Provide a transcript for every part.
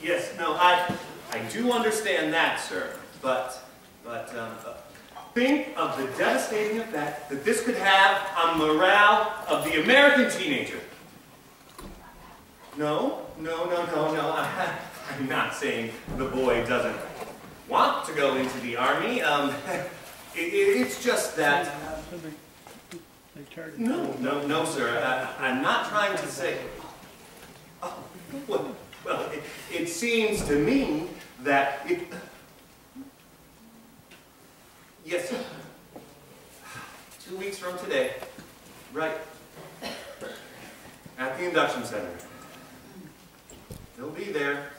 Yes, no, I do understand that, sir. But think of the devastating effect that this could have on the morale of the American teenager. No. I'm not saying the boy doesn't want to go into the Army. It's just that... No, sir. I'm not trying to say... Oh, well, it seems to me that it... Yes, sir. 2 weeks from today, right at the induction center. He'll be there.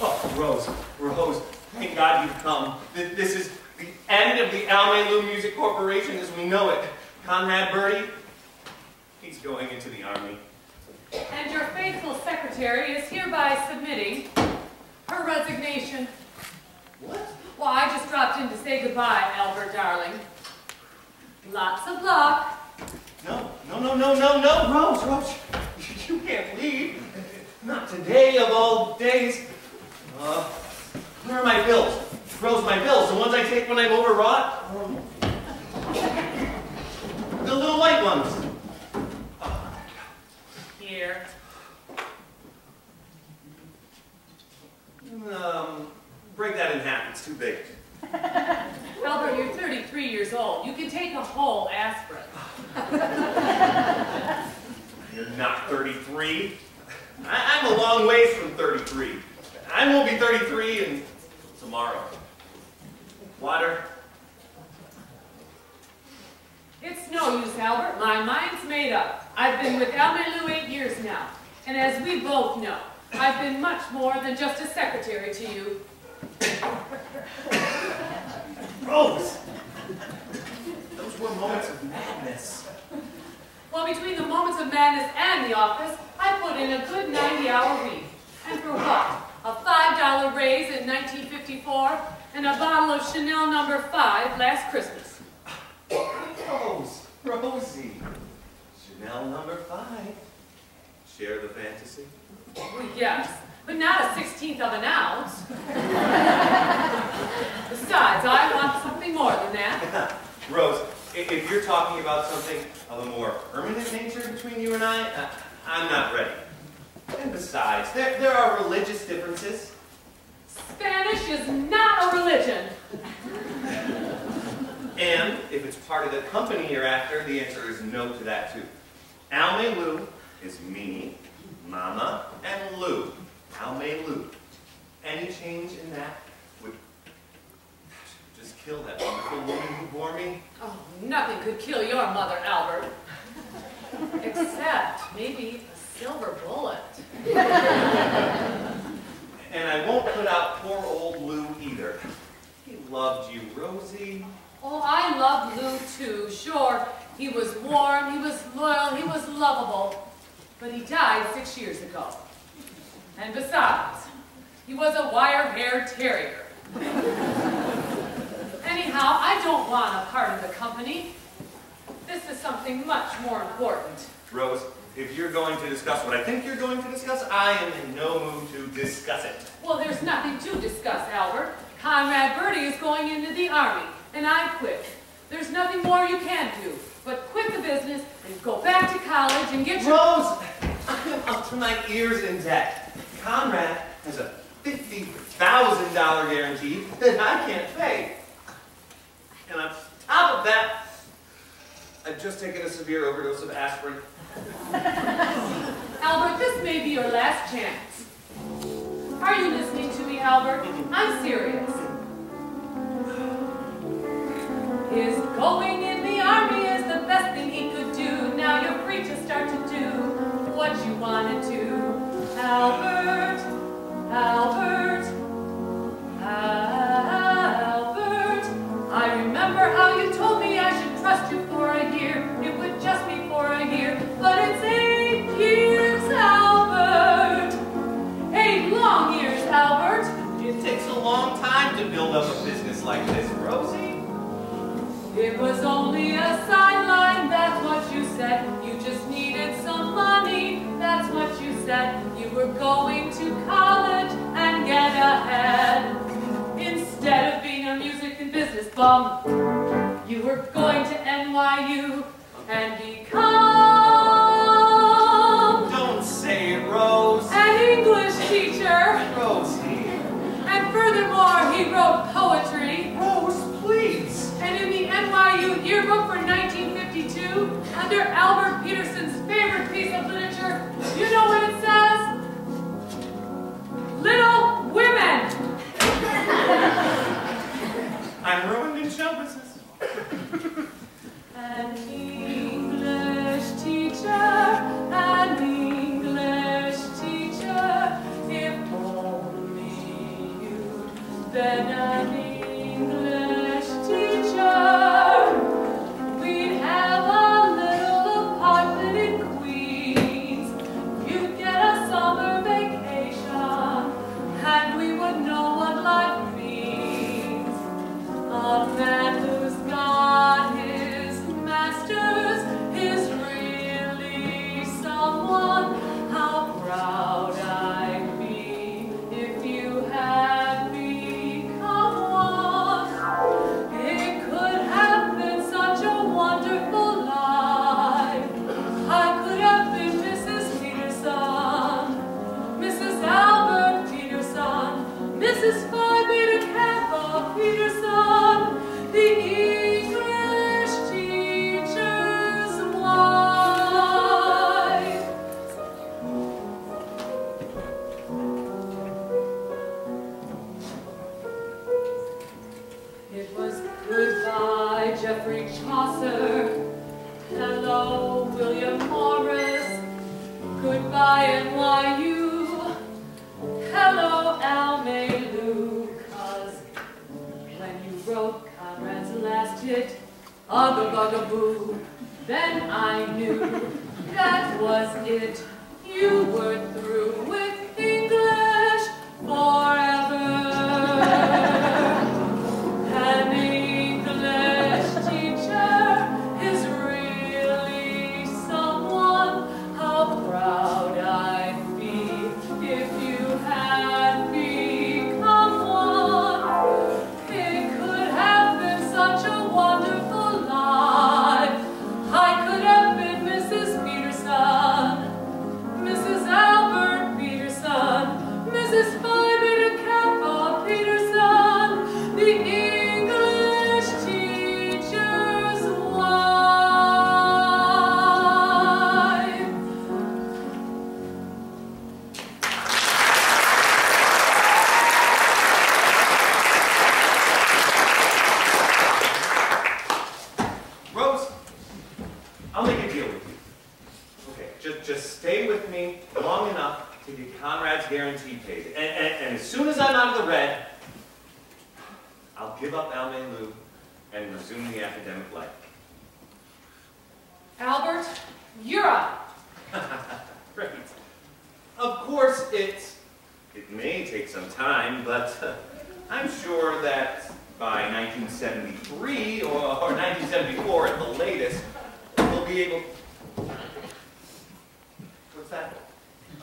Oh, Rose, thank God you've come. This is the end of the Almelu Music Corporation as we know it. Conrad Birdie, he's going into the Army. And your faithful secretary is hereby submitting her resignation. What? Well, I just dropped in to say goodbye, Albert, darling. Lots of luck. No, Rose, you can't leave. Not today of all days. Where are my bills? Rose, my bills, the ones I take when I'm overwrought? The little white ones. Here. Break that in half, it's too big. Albert, you're 33 years old. You can take a whole aspirin. You're not 33. I'm a long ways from 33. I won't be 33 until tomorrow. Water? It's no use, Albert. My mind's made up. I've been with Almelu 8 years now. And as we both know, I've been much more than just a secretary to you. Rose! Those were moments of madness. Well, between the moments of madness and the office, I put in a good 90-hour week. And for what? A $5 raise in 1954 and a bottle of Chanel No. 5 last Christmas. Rosie. Chanel No. 5. Share the fantasy? Well, yes, but not a 1/16 of an ounce. Besides, I want something more than that. Rose, if you're talking about something of a more permanent nature between you and I'm not ready. And besides, there are religious differences. Spanish is not a religion. And if it's part of the company you're after, the answer is no to that too. Almelu is me, Mama, and Lou. Almelu. Any change in that would just kill that wonderful woman who bore me. Oh, nothing could kill your mother, Albert. Except maybe a silver bullet. And I won't put out poor old Lou either. He loved you, Rosie. Oh, I loved Lou too, sure. He was warm, he was loyal, he was lovable. But he died 6 years ago. And besides, he was a wire-haired terrier. Anyhow, I don't want a part of the company. This is something much more important. Rose, if you're going to discuss what I think you're going to discuss, I am in no mood to discuss it. Well, there's nothing to discuss, Albert. Conrad Birdie is going into the Army, and I quit. There's nothing more you can do but quit the business and go back to college and get your... Rose! I'm up to my ears in debt. Conrad has a $50,000 guarantee that I can't pay. And on top of that, I've just taken a severe overdose of aspirin. Albert, this may be your last chance. Are you listening to me, Albert? I'm serious. His going in the Army is the best thing he could do. Now you're free to start to do what you want to do. Albert, Albert, Albert. I remember how you told me I should trust you for a year. It would just be for a year, but it's 8 years, Albert. 8 long years, Albert. It takes a long time to build up a business like this, Rosie. It was only a sideline, that's what you said. You just need said you were going to college and get ahead. Instead of being a music and business bum, you were going to NYU and become... Don't say it, Rose. An English teacher. Rosie. And furthermore, he wrote poetry. Rose, please. And in the NYU yearbook for 1952, under Albert Peterson's favorite piece of literature, you know what it says? Little Women. I'm ruined in show business. An English teacher, an English teacher, if only you'd been an English teacher, we'd have a little apartment in Queens, you'd get a summer vacation, and we would know what life means. A man who's got his masters is really someone. How proud I'd be if you had become one. It could have been such a wonderful life. I could have been Mrs. Peterson, Mrs. Albert Peterson, Mrs. Phi Beta Kappa Peterson, the English teacher's wife. It was goodbye, Geoffrey Chaucer. Hello, William Morris. Goodbye, NYU. Hello, Almelu. 'Cause when you wrote Conrad's last hit, Ugga Bugga Boo, then I knew that was it. You were through with English forever. An English teacher is really someone. How proud I'd be if you had become one. It could have been such a wonderful life. I could have been Mrs. Peterson, Mrs. Albert Peterson, Mrs. Phi Beta Kappa Peterson, the English teacher's wife. Rose, I'll make a deal with you. Okay, just stay with me long enough to get Conrad's guarantee paid. And as soon as I'm out of the red, I'll give up Almelu and resume the academic life. Albert, you're up. Great. Of course, it may take some time, but I'm sure that by 1973 or 1974 at the latest, we'll be able... What's that?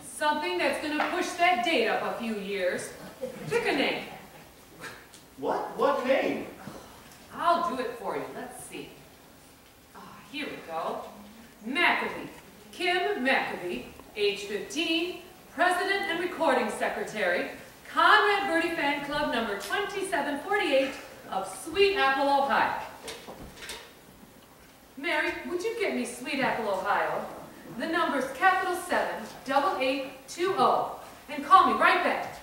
Something that's going to push that date up a few years. Pick a name. What? What name? I'll do it for you. Let's see. Here we go. Maccabee. Kim Maccabee, age 15, president and recording secretary, Conrad Birdie Fan Club number 2748 of Sweet Apple, Ohio. Mary, would you get me Sweet Apple, Ohio? The number's capital 78820, and call me right back.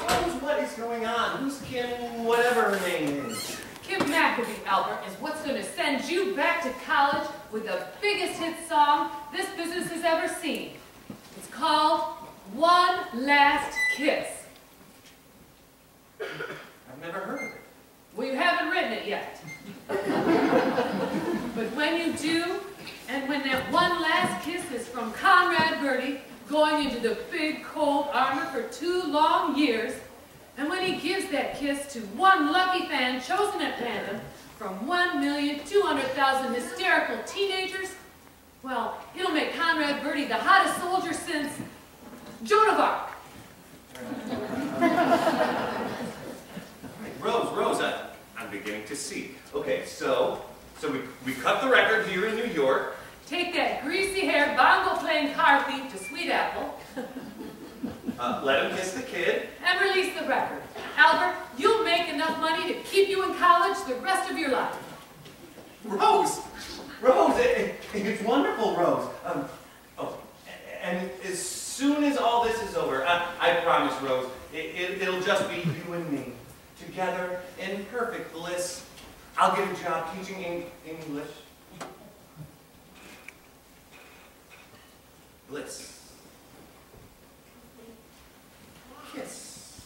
Rose, what is going on? Who's Kim, whatever her name is? Kim Maccabee, Albert, is what's going to send you back to college with the biggest hit song this business has ever seen. It's called One Last Kiss. I've never heard of it. Well, you haven't written it yet. But when you do, and when that one last kiss is from Conrad Birdie, going into the big cold armor for 2 long years, and when he gives that kiss to one lucky fan chosen at random from 1,200,000 hysterical teenagers, well, it'll make Conrad Birdie the hottest soldier since Joan of Arc. Rose, I'm beginning to see. Okay, so we cut the record here in New York. Take that greasy-haired bongo-playing car thief to Sweet Apple. Let him kiss the kid. And release the record. Albert, you'll make enough money to keep you in college the rest of your life. Rose, it's wonderful, Rose. And as soon as all this is over, I promise, Rose, it'll just be you and me, together in perfect bliss. I'll get a job teaching English. Bliss. Kiss.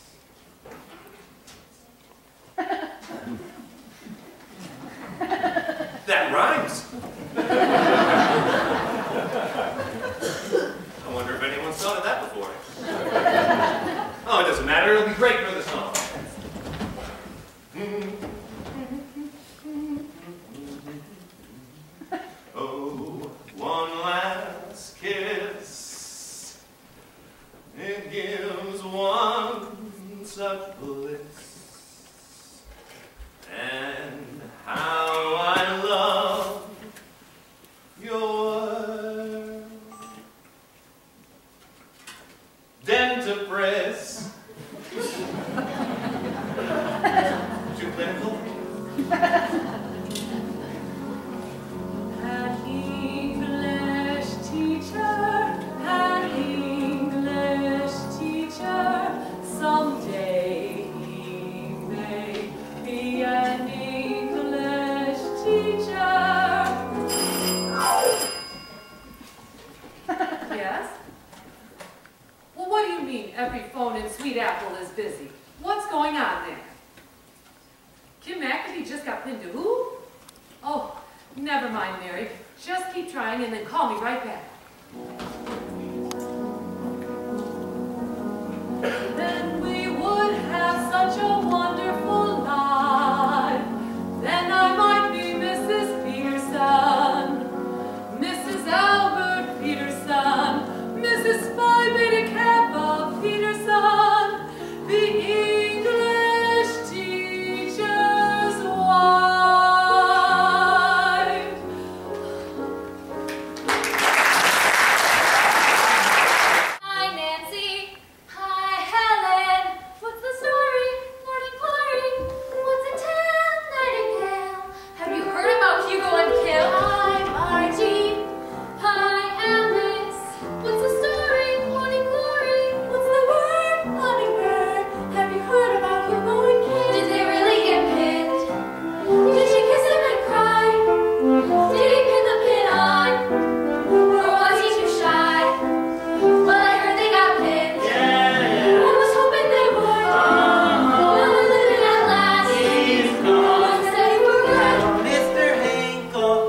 That rhymes. I wonder if anyone's thought of that before. Oh, it doesn't matter. It'll be great for the song. Oh, one last kiss. It gives one such bliss. And how I love your dentifrice. Too clinical? An English teacher, someday he may be an English teacher. Yes? Well, what do you mean every phone in Sweet Apple is busy? What's going on there? Kim McAfee just got pinned to who? Oh, never mind, Mary. Just keep trying and then call me right back. Then we would have such a wonderful life. Then I might be Mrs. Peterson, Mrs. Albert Peterson, Mrs. Bye Birdie Peterson, the English teacher's wife. Hi, Nancy. Hi, Helen. What's the story? Morning glory. What's a tale, nightingale? Have you heard about Hugo and Kim? Hi, Margie. Hi, Alice. What's the story? Morning glory. What's the word? Hummingbird. Have you heard about Hugo and Kim? Did they really get pinned? Did she kiss him and cry? Did he pin the pin on? Or was he too shy? Well, I heard they got pinned. I was hoping they would. Well, they're living at last. One said you were good. Mr. Hinkle,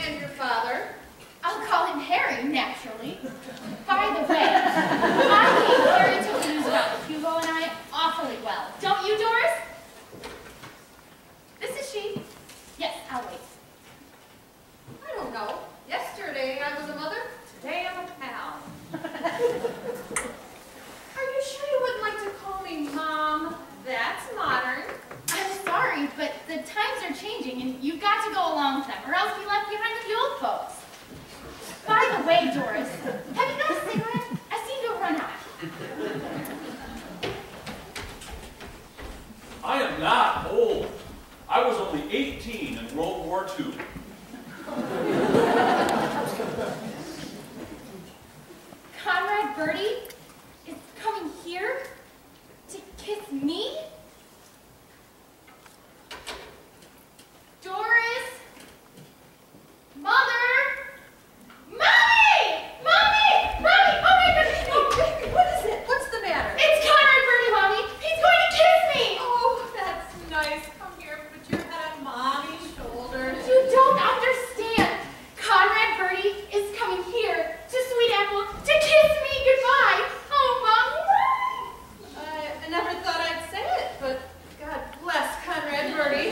And your father? I'll call him Harry, naturally. By the way, I think Harry took the news about Hugo and I awfully well. Don't you, Doris? This is she. Yes, I'll wait. I don't know. Yesterday I was a mother. Today I'm a pal. Are you sure you wouldn't like to call me Mom? That's modern. I'm sorry, but the times are changing and you've got to go along with them or else be left behind with the old folks. By the way, Doris, have you got a cigarette? I seem to have run out. I am not old. I was only 18 in World War II. Conrad Birdie is coming here to kiss me? Doris? Mother? Mommy! Mommy! Mommy! Oh my goodness! Oh, baby, what is it? What's the matter? It's Conrad Birdie, Mommy! He's going to kiss me! Oh, that's nice. Come here, put your head on Mommy's shoulders. You don't understand. Conrad Birdie is coming here to Sweet Apple to kiss me goodbye. Oh, Mommy! I never thought I'd say it, but God bless Conrad Birdie.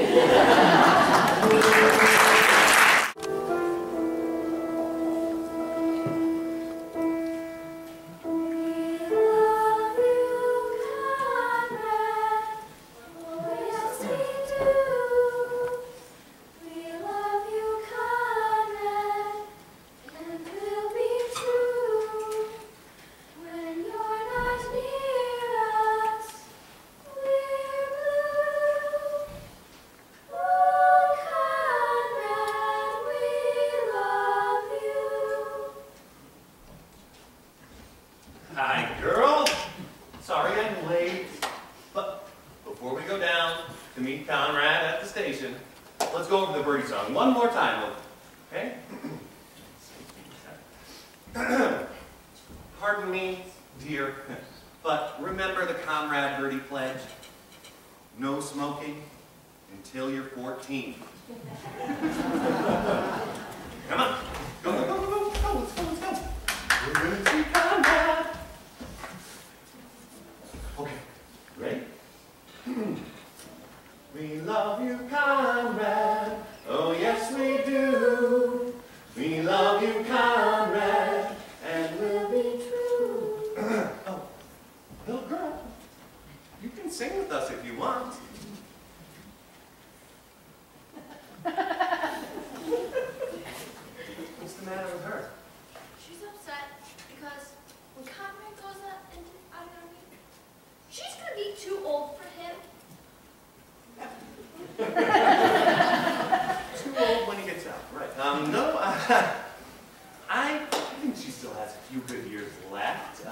Hi, girls. Sorry I'm late. But before we go down to meet Conrad at the station, let's go over the Birdie song one more time. Okay? Pardon me, dear, but remember the Conrad Birdie pledge? No smoking until you're 14. Come on. Go, go, go, go, go. Let's go, let's go, let's go. We're going to see Conrad. Okay, ready? We love you, Conrad. Oh, yes, we do. We love you, Conrad, and we'll be true. Oh, little girl, you can sing with us if you want. What's the matter with her? She's upset because when Conrad goes out into the army, she's going to be too old for him. Too old when he gets out, right? No, I think she still has a few good years left.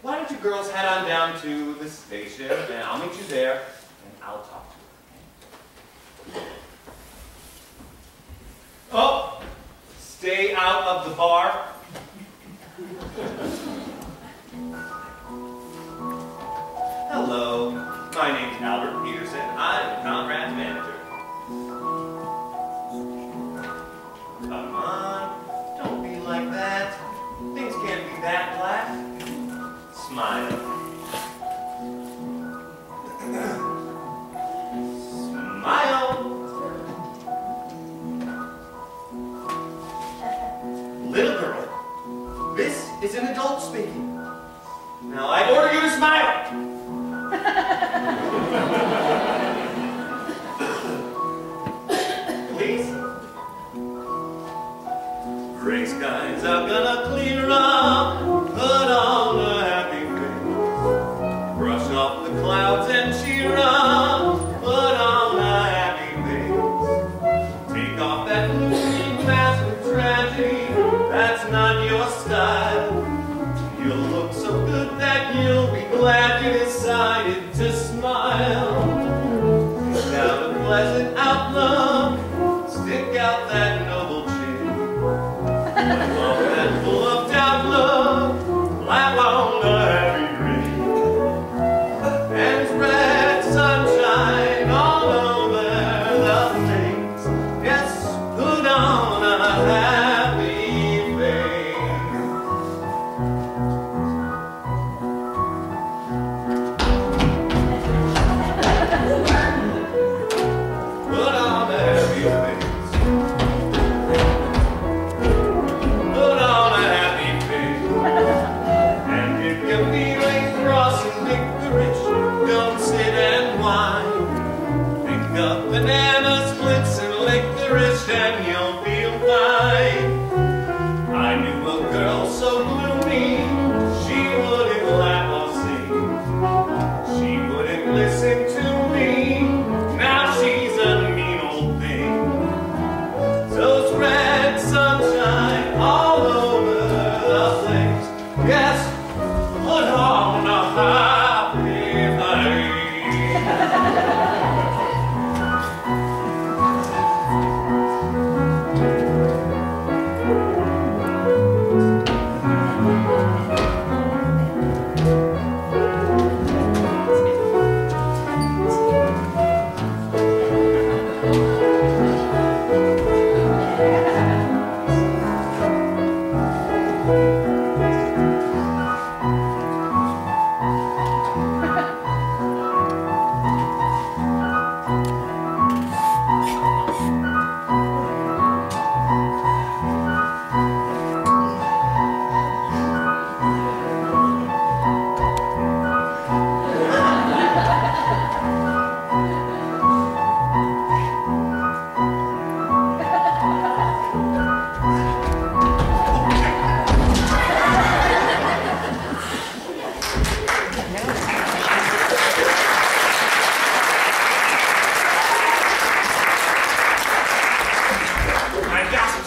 Why don't you girls head on down to the station, and I'll meet you there, and I'll talk to her. Oh, stay out of the bar. Hello, my name's Albert Peterson. I'm Conrad's manager. Come on, don't be like that. Things can't be that black. Smile. Smile. Little girl, this is an adult speaking. Now I order you to smile. Please. Gray skies are gonna clear up. Put on a happy face. Brush off the clouds and cheer up. Put on a happy face. Take off that looming mask of tragedy. That's not your style. You'll look so good that you'll be glad you decided to smile. Stick out a pleasant outlook. Stick out that noble chin. Wipe off that full of doubt look. Laugh on a happy grin. And spread sunshine all over the Pick up banana splits and licorice and you'll feel fine. I knew a girl so gloomy, she wouldn't laugh or sing. She wouldn't listen to me, now she's a mean old thing. So spread sunshine all over the place. Yes, put on a happy face.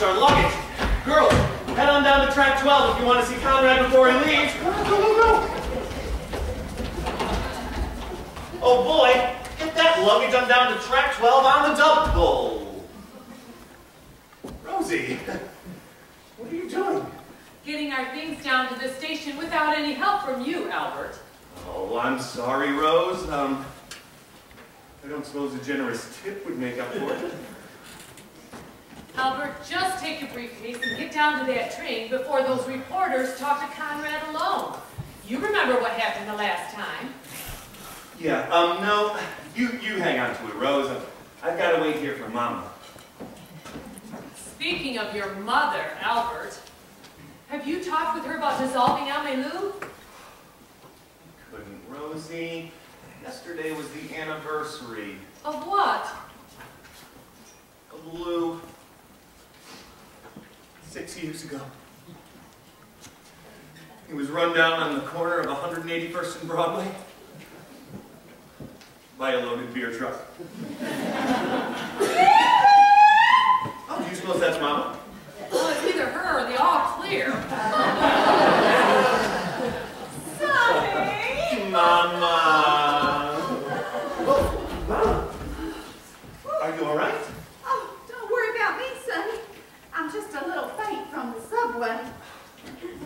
Our luggage. Girls, head on down to track 12 if you want to see Conrad before he leaves. Go, go, go, go. Oh boy, get that luggage on down to track 12 on the double. Rosie, what are you doing? Getting our things down to the station without any help from you, Albert. Oh, I'm sorry, Rose. I don't suppose a generous tip would make up for it. Albert, just take your briefcase and get down to that train before those reporters talk to Conrad alone. You remember what happened the last time. Yeah, no, you hang on to it, Rose. I've got to wait here for Mama. Speaking of your mother, Albert, have you talked with her about dissolving Almelu? Couldn't, Rosie. Yesterday was the anniversary. Of what? Of Lou. 6 years ago. He was run down on the corner of 181st and Broadway by a loaded beer truck. Oh, do you suppose that's Mama? Well, it's either her or the all clear. Sonny! Mama! Oh, Mama! Are you all right? Oh, don't worry about me, Sonny. I'm just a little faint from the subway.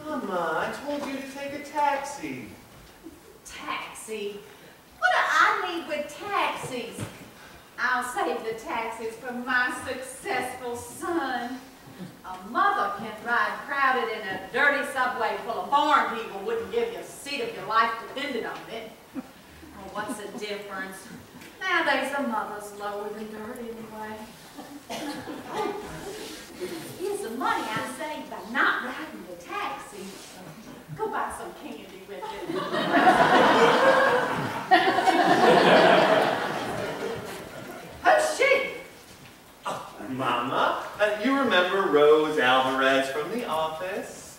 Mama, I told you to take a taxi. Taxi? What do I need with taxis? I'll save the taxis for my successful son. A mother can ride crowded in a dirty subway full of foreign people wouldn't give you a seat if your life depended on it. Well, what's the difference? Nowadays a mother's lower than dirt anyway. Here's the money I saved by not riding the taxi. Go buy some candy with it. Who's she? Oh, Mama, you remember Rose Alvarez from the office?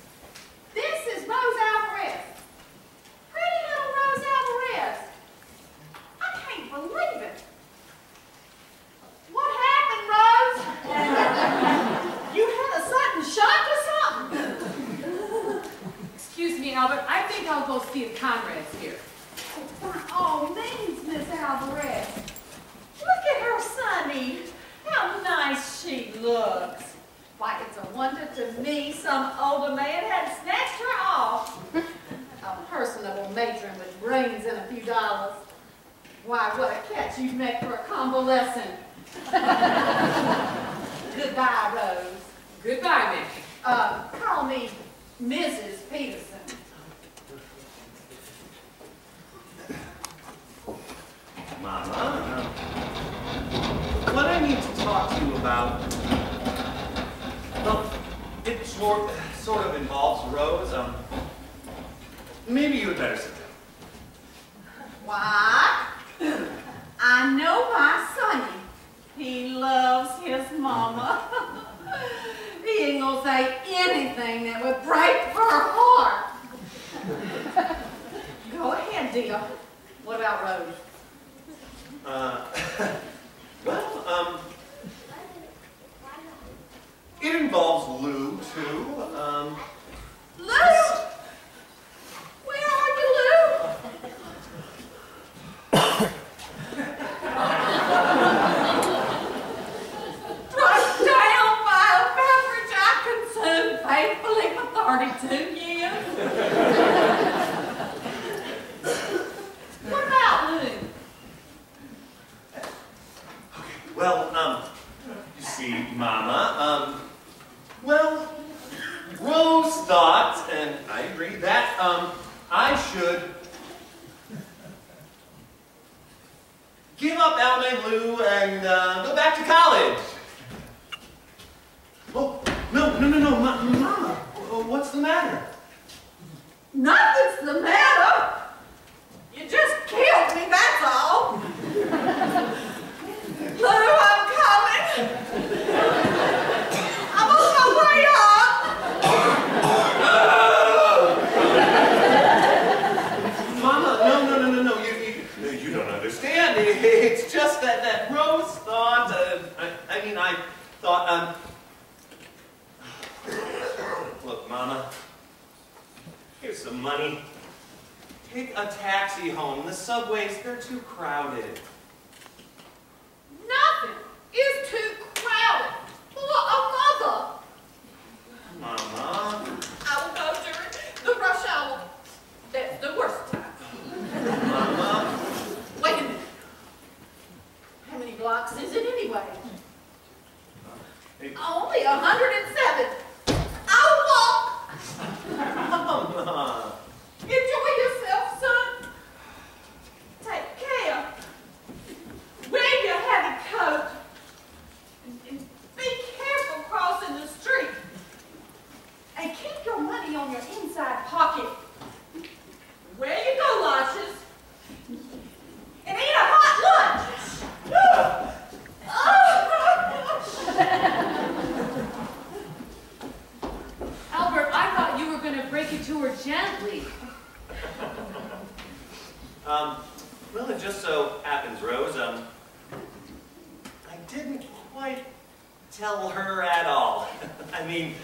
This is Rose Alvarez. Pretty little Rose Alvarez. I can't believe it. What happened, Rose? You had a sudden shock or something? Excuse me, Albert, I think I'll go see if Conrad's here. By all means, Miss Alvarez. Look at her, Sonny. How nice she looks. Why, it's a wonder to me some older man had snatched her off. A personable matron with brains and a few dollars. Why, what a catch you've met for a convalescent. Goodbye, Rose. Goodbye, Mickey. Call me Mrs. Peterson. Mama, what I need to talk to you about, well, it sort of involves Rose. Maybe you had better sit down. Why? I know my son Well, it involves Lou, too. Lou! Where are you, Lou? Thrust down by a beverage I consumed faithfully for 32 years. What about Lou? Well, you see, Mama, well, Rose thought, and I agree, that, I should give up Alma Lou and, go back to college. Oh, no, Mama, what's the matter? Nothing's the matter. You just killed me, that's all. Lou, I'm coming. I'm on my way up. Mama, no, you don't understand. It's just that Rose thought, I thought, look, Mama, here's some money. Take a taxi home. The subways, they're too crowded. Nothing is too crowded for a mother. Mama. I will go during the rush hour. That's the worst time. Mama. Wait a minute. How many blocks is it anyway? Only 107. I'll walk. Mama. Enjoy yourself, son. Take care. Wear your heavy coat. And be careful crossing the street. And keep your money on your inside pocket. Where you go, Lashes. And eat a hot lunch. Albert, I thought you were going to break it to her gently. Well, it just so happens, Rose, I didn't quite tell her at all. I mean,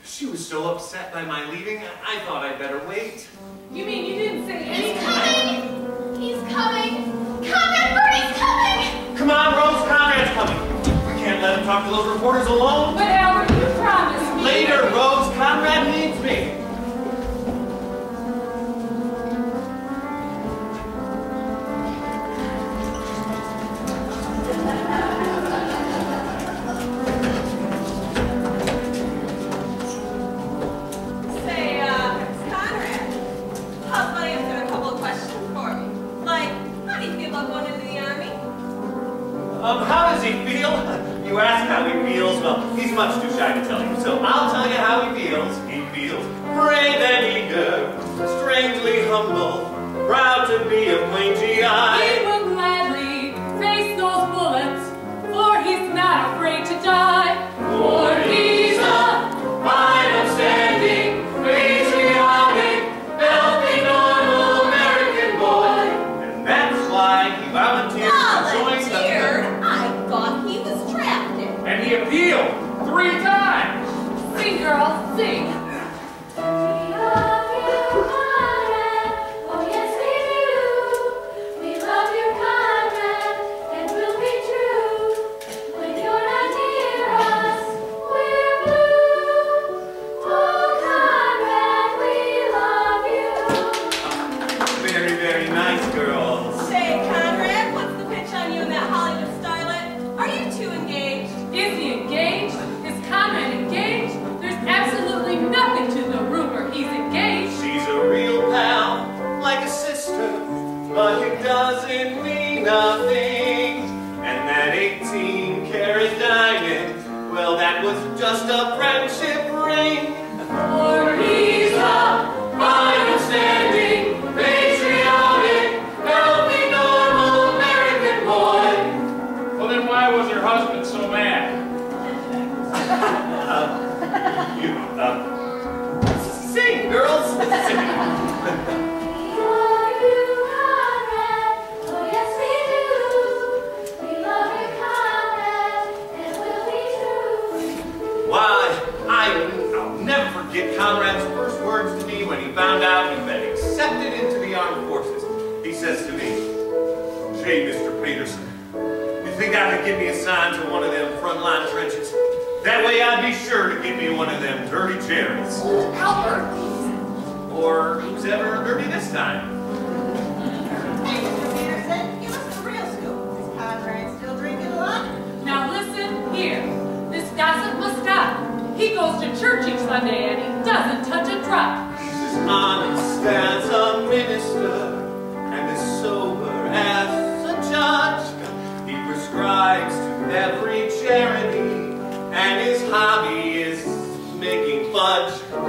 she was so upset by my leaving, I thought I'd better wait. You mean you didn't say He's anything? coming! He's coming! Bye Birdie's coming! Come on, Rose, Conrad's coming. We can't let him talk to those reporters alone. But Albert, you promised me. Later, Rose, Conrad needs me. Say, Conrad, how's my answer a couple of questions for me? Like, how do you feel about going into the army? How does he feel? You ask how he feels, well, he's much too shy to tell you, so I'll tell you how he feels. He feels brave and eager, strangely humble, proud to be of plain He GI. will gladly face those bullets, for he's not afraid to die. For he's a fine, upstanding, patriotic, healthy, normal American boy. And that's why he volunteered to join the... Volunteered? I thought he was drafted. And he appealed 3 times. Sing, girl, sing. We love you, Conrad. Oh, yes, we do. We love you, Conrad, and we'll be true. When you're not near us, we're blue. Oh, Conrad, we love you. Very, very nice girls. Say, Conrad, what's the pitch on you and that Hollywood starlet? Are you two engaged? Is he engaged? Is Conrad engaged? There's absolutely nothing to the rumor he's engaged. She's a real pal, like a sister, but it doesn't mean nothing. And that 18-karat diamond, well, that was just a friendship ring. For he's a Fine, upstanding, patriotic, healthy, normal American boy. Well, then why was her husband so mad? Sing, girls, sing. We love you, Conrad. Oh, yes, we do. Say, Mr. Peterson, you think I could get me assigned to one of them frontline trenches? That way I'd be sure to get me one of them dirty cherries. Albert! Or who's ever dirty this time? Hey, Mr. Peterson, give us the real scoop. Is Conrad still drinking a lot? Now listen here. This gossip must stop. He goes to church each Sunday and he doesn't touch a drop. He's as honest as a minister and as sober as a judge. He prescribes to every charity and his hobby is making fudge. For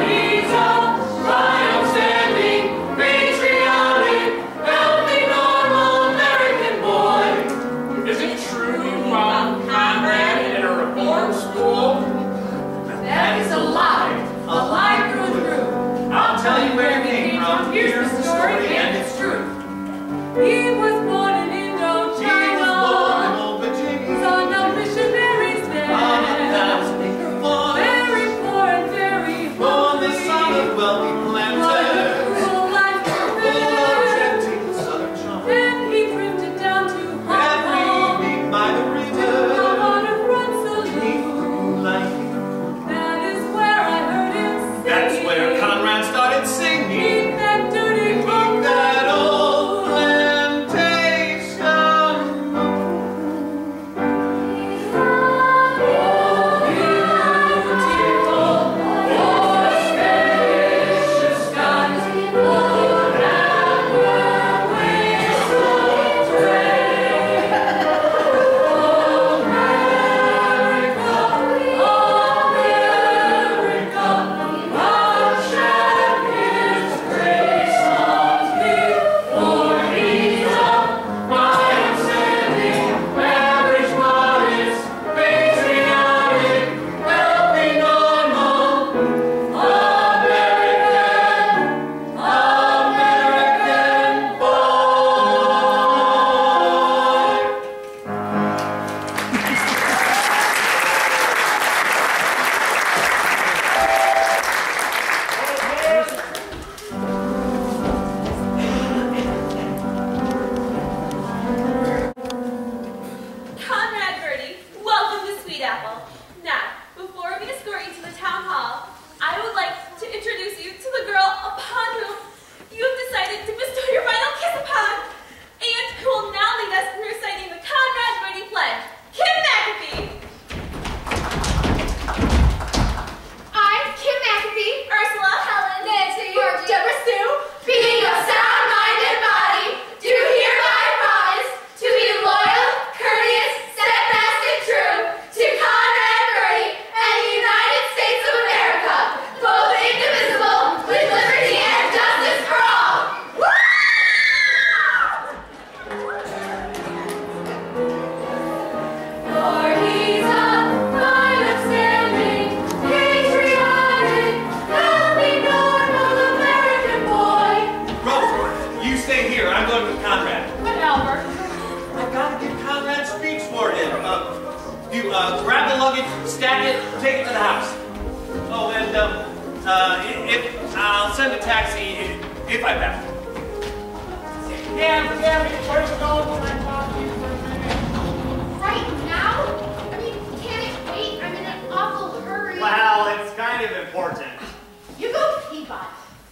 he's a high-upstanding, patriotic, healthy, normal American boy. Is it true you found Conrad in a reform school? That is a lie through and through. I'll tell you where he came from. Here's the story, and it's true. He was born in He was born in Indochina, old Virginia. son of missionaries there. On a 1,000-acre farm. Very poor and very Born the hungry. son of wealthy What a planters. cruel life to Full of live. gentle southern charm. Then he drifted down to Hong Every Kong evening by the to river. come on a front He saloon. grew like That is where I heard him sing. That's where Conrad started singing. Keep that dirty Keep Hong that Kong. old plantation. Conrad Birdie, welcome to Sweet Apple. Now, before we escort you to the town hall, I would like to introduce you to the girl upon whom you have decided to bestow your final kiss upon, and who will now lead us in reciting the Conrad Birdie Pledge, Kim McAfee. I'm Kim McAfee. Ursula, Helen, Nancy, Deborah Sue, being of sound mind and body, do hereby promise to be loyal, courteous, steadfast, and true to Conrad Birdie and the United States of America, both indivisible, with liberty and justice for all. For he's a fine, upstanding, patriotic, healthy, normal American boy. Rose, you stay here. I'm going with Conrad. But Albert, I've got to give Conrad speech for him. You grab the luggage, stack it, take it to the house. Oh, and if I'll send a taxi if I back. Yeah, where's it going when I talk to you for a minute? Right now? I mean, can it wait? I'm in an awful hurry. Well, it's kind of important. You go, Peabody.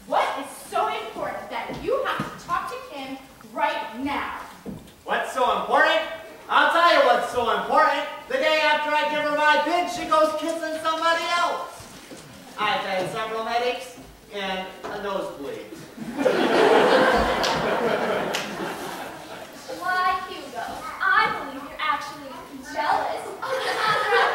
What is so important that you have to talk to Kim right now? What's so important? I'll tell you what's so important. The day after I give her my pin, she goes kissing somebody else. I've had several headaches and a nosebleed. Why, Hugo, I believe you're actually jealous of Conrad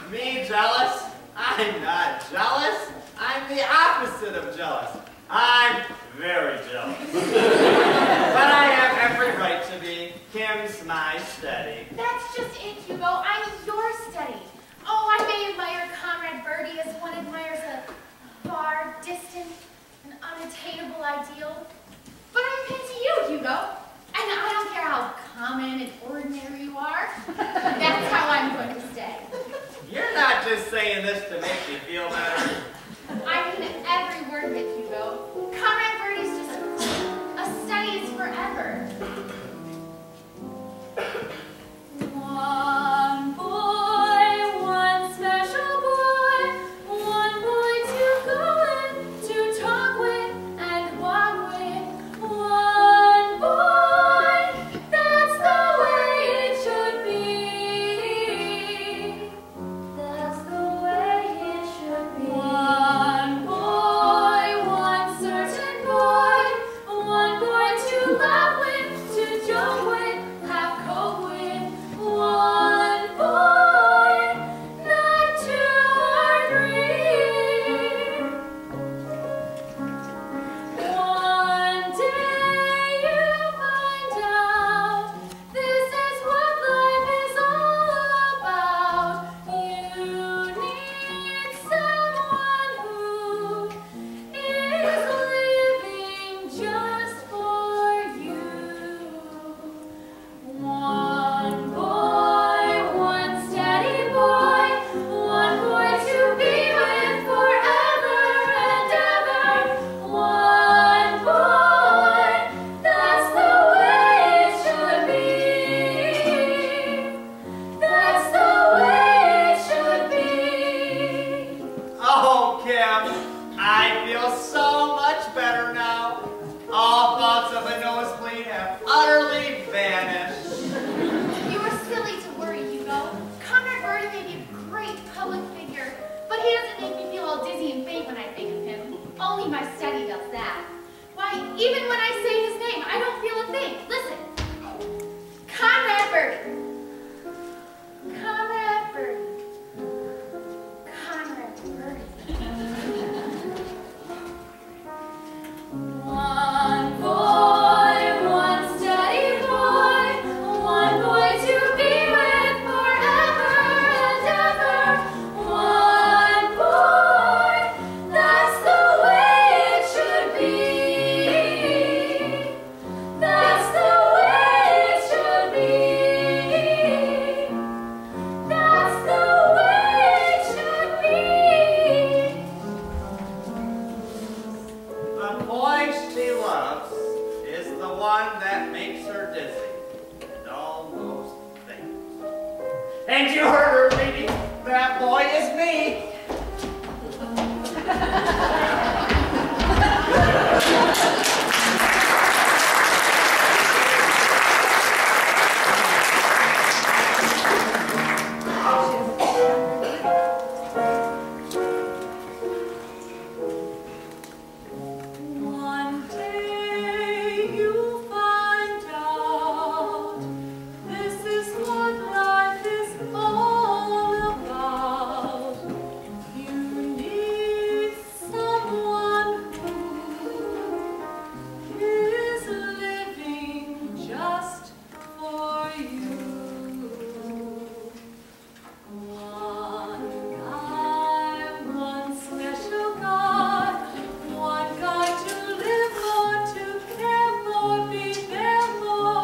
Birdie. Me jealous? I'm not jealous. I'm the opposite of jealous. I'm very jealous. But I have every right to be. Kim's my steady. That's just it, Hugo. I'm your steady. Oh, I may admire Conrad Birdie as one admires a far, distant, and unattainable ideal. But I'm pinned to you, Hugo. And I don't care how common and ordinary you are. That's how I'm going to stay. You're not just saying this to make me feel better. I mean every word of it, Hugo. Conrad Birdie's just a study is for forever. One boy, one special boy, one boy to go with, to talk with, and walk with. One boy, that's the way it should be. That's the way it should be. One boy, one certain boy, one boy to laugh with, to joke with, have cope with. One boy, not two or three. One day you find out this is what life is all about. You need someone who is living just for you. One boy, one steady boy, one boy to be with forever and ever. One boy, that's the way it should be. That's the way it should be. Oh, Kim, I feel so much better now. All thoughts of a nosebleed have utterly vanished. You are silly to worry, Hugo. Conrad Birdie may be a great public figure, but he doesn't make me feel all dizzy and faint when I think of him. Only my study does that. Why, even when I say his name, I don't feel a thing. Listen. Conrad Birdie. Conrad Birdie. Conrad Birdie. One boy, one steady boy, one boy to be with forever and ever. One boy, that's the way it should be. That's the way it should be. That's the way it should be. The boy she loves is the one that makes her dizzy and almost faint. And you heard her, lady. That boy is me. One day you'll find out this is what life is all about. You need someone who is living just for you. One guy, one special God, one guy to live for, to care for, be there for.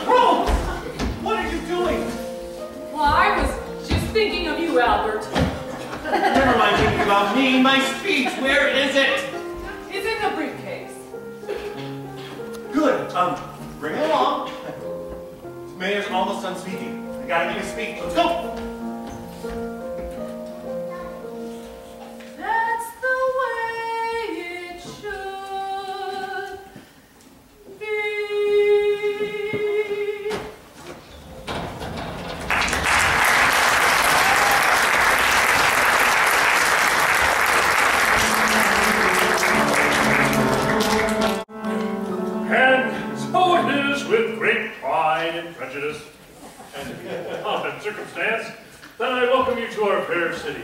Rose! What are you doing? Well, I was just thinking of you, Albert. Never mind thinking about me. My speech, where is it? It's in the briefcase. Good. Bring it along. Mayor's almost done speaking. I gotta give a speech. Let's go. That's the way it should be. And so it is with great pride and prejudice and common circumstance that I welcome you to our fair city.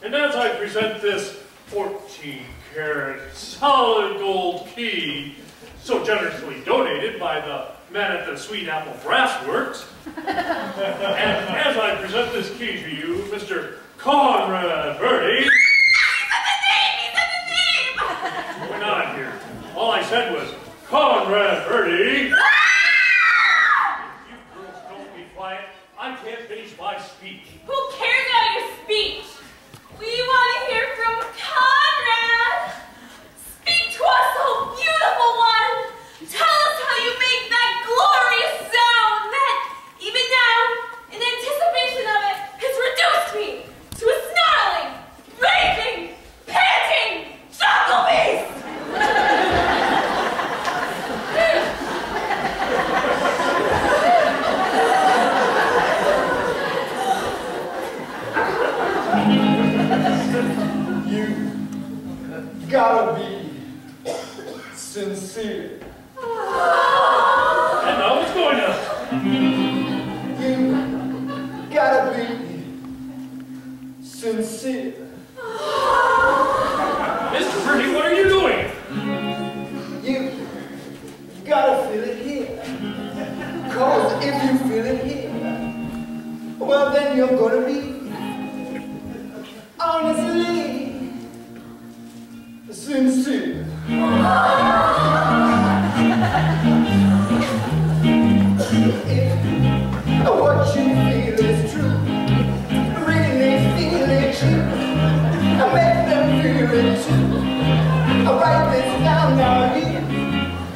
And as I present this 14-karat solid gold key so generously donated by the men at the Sweet Apple Brass Works. And as I present this key to you, Mr. Conrad Birdie. He said the name! We're not here. All I said was, Conrad Birdie. If you girls don't be quiet, I can't finish my speech. Who cares about your speech? We want to hear from Conrad. Speak to us, oh beautiful one. Tell us how you make that glorious sound that, even now, in anticipation of it, has reduced me to a snarling, raving, panting jungle beast. You gotta be sincere. And now what's going on? You gotta be sincere. Mr. Birdie, what are you doing? You gotta feel it here. Cause if you feel it here, well then you're gonna be honestly sincere. If what you feel is true, really feel it true, make them feel it too. I write this down now here.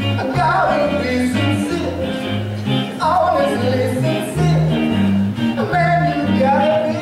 I gotta be sincere, honestly sincere. Man, you gotta be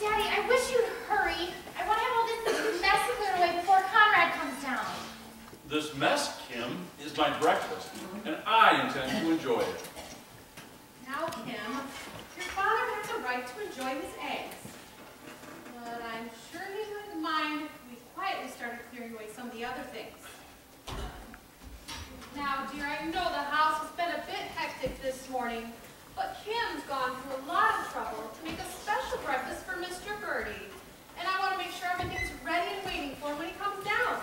Daddy, I wish you'd hurry. I want to have all this mess cleared away before Conrad comes down. This mess, Kim, is my breakfast, and I intend to enjoy it. Now, Kim, your father has a right to enjoy his eggs. But I'm sure he wouldn't mind if we quietly started clearing away some of the other things. Now, dear, I know the house has been a bit hectic this morning, but Kim's gone through a lot of trouble to make a special breakfast for Mr. Birdie. And I want to make sure everything's ready and waiting for him when he comes down.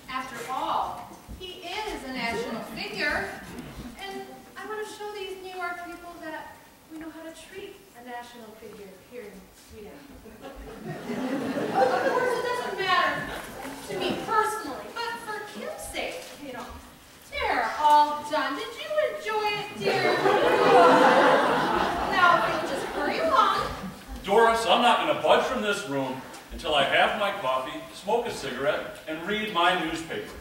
After all, he is a national figure. And I want to show these New York people that we know how to treat a national figure here in Sweden. Of course, it doesn't matter to me personally, but for Kim's sake, you know. They're all done. Did you enjoy it, dear? Now, if you'll just hurry along. Doris, I'm not going to budge from this room until I have my coffee, smoke a cigarette, and read my newspaper.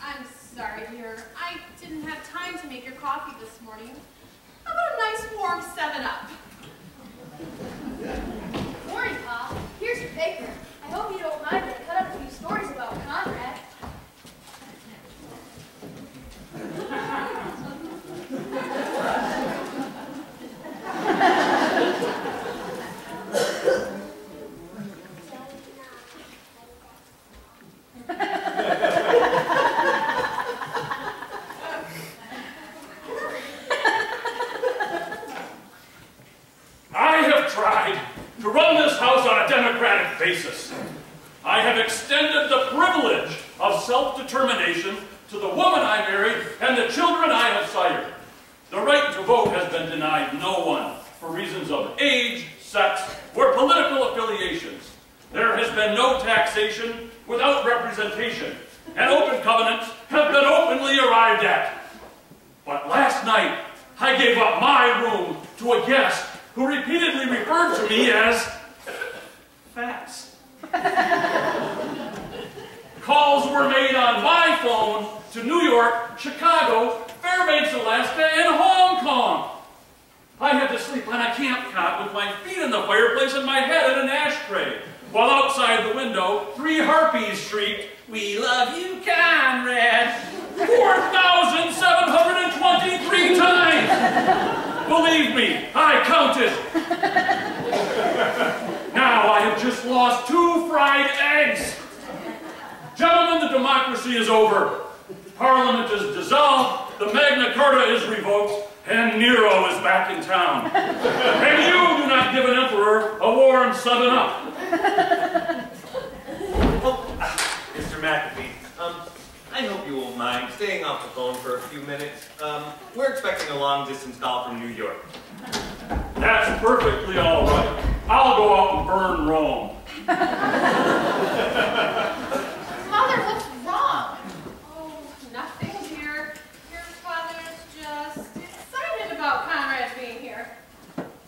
I'm sorry, dear. I didn't have time to make your coffee this morning. How about a nice warm 7-Up? Morning, Pa. Here's your paper. I hope you don't mind that I cut up a few stories about Conrad. I have tried to run this house on a democratic basis. I have extended the privilege of self-determination to the woman I married and the children I have sired. The right to vote has been denied no one for reasons of age, sex, or political affiliations. There has been no taxation without representation, and open covenants have been openly arrived at. But last night, I gave up my room to a guest who repeatedly referred to me as Fats. Calls were made on my phone to New York, Chicago, Fairbanks, Alaska, and Hong Kong. I had to sleep on a camp cot with my feet in the fireplace and my head in an ashtray, while outside the window, 3 harpies shrieked, "We love you, Conrad," 4,723 times. Believe me, I counted. Now I have just lost 2 fried eggs. Gentlemen, the democracy is over. Parliament is dissolved, the Magna Carta is revoked, and Nero is back in town. And you do not give an emperor a warm 7-Up. Oh, Mr. McAfee, I hope you won't mind staying off the phone for a few minutes. We're expecting a long-distance call from New York. That's perfectly all right. I'll go out and burn Rome. Mother, what's wrong? Oh, nothing, dear. Your father's just excited about Conrad being here.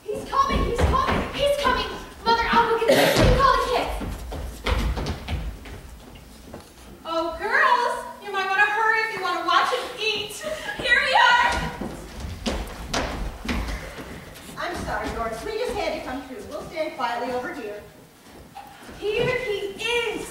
He's coming, he's coming, he's coming. Mother, I'll go get the kids. You call the kids. Oh, girls, you might want to hurry if you want to watch him eat. Here we are. I'm sorry, Doris. We just had to come through. We'll stand quietly over here. Here he is.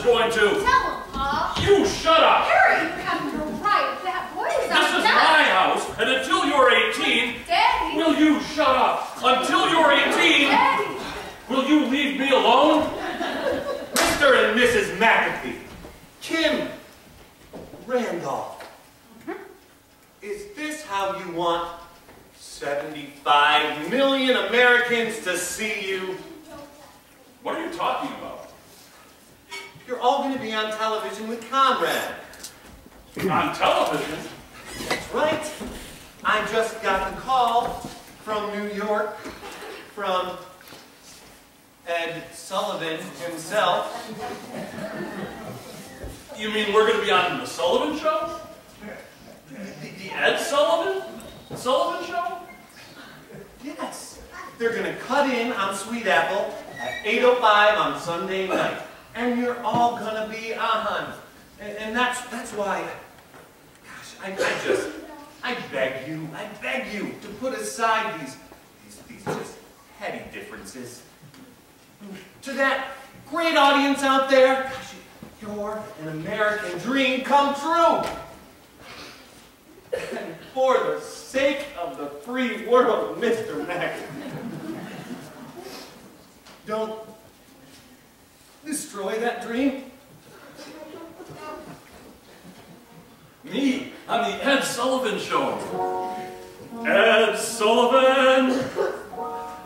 going to. Tell him, Pa. You shut up. Harry, you have no right. That boy is This is my house, and until you're 18, Daddy. will you shut up? Until you're 18, Daddy. will you leave me alone? Mr. and Mrs. McAfee, Kim, Randolph, is this how you want 75 million Americans to see you? What are you talking about? You're all going to be on television with Conrad. On television? That's right. I just got the call from New York, from Ed Sullivan himself. You mean we're going to be on the Sullivan Show? The Ed Sullivan Show? Yes. They're going to cut in on Sweet Apple at 8:05 on Sunday night. And you're all going to be on. And that's why, gosh, I beg you to put aside these just petty differences. To that great audience out there, gosh, you're an American dream come true. And for the sake of the free world, Mr. Mack, don't destroy that dream. Me, on the Ed Sullivan Show. Ed Sullivan.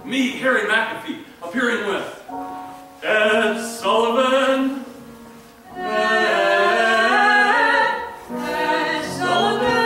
Me, Harry McAfee, appearing with Ed Sullivan. Ed Sullivan.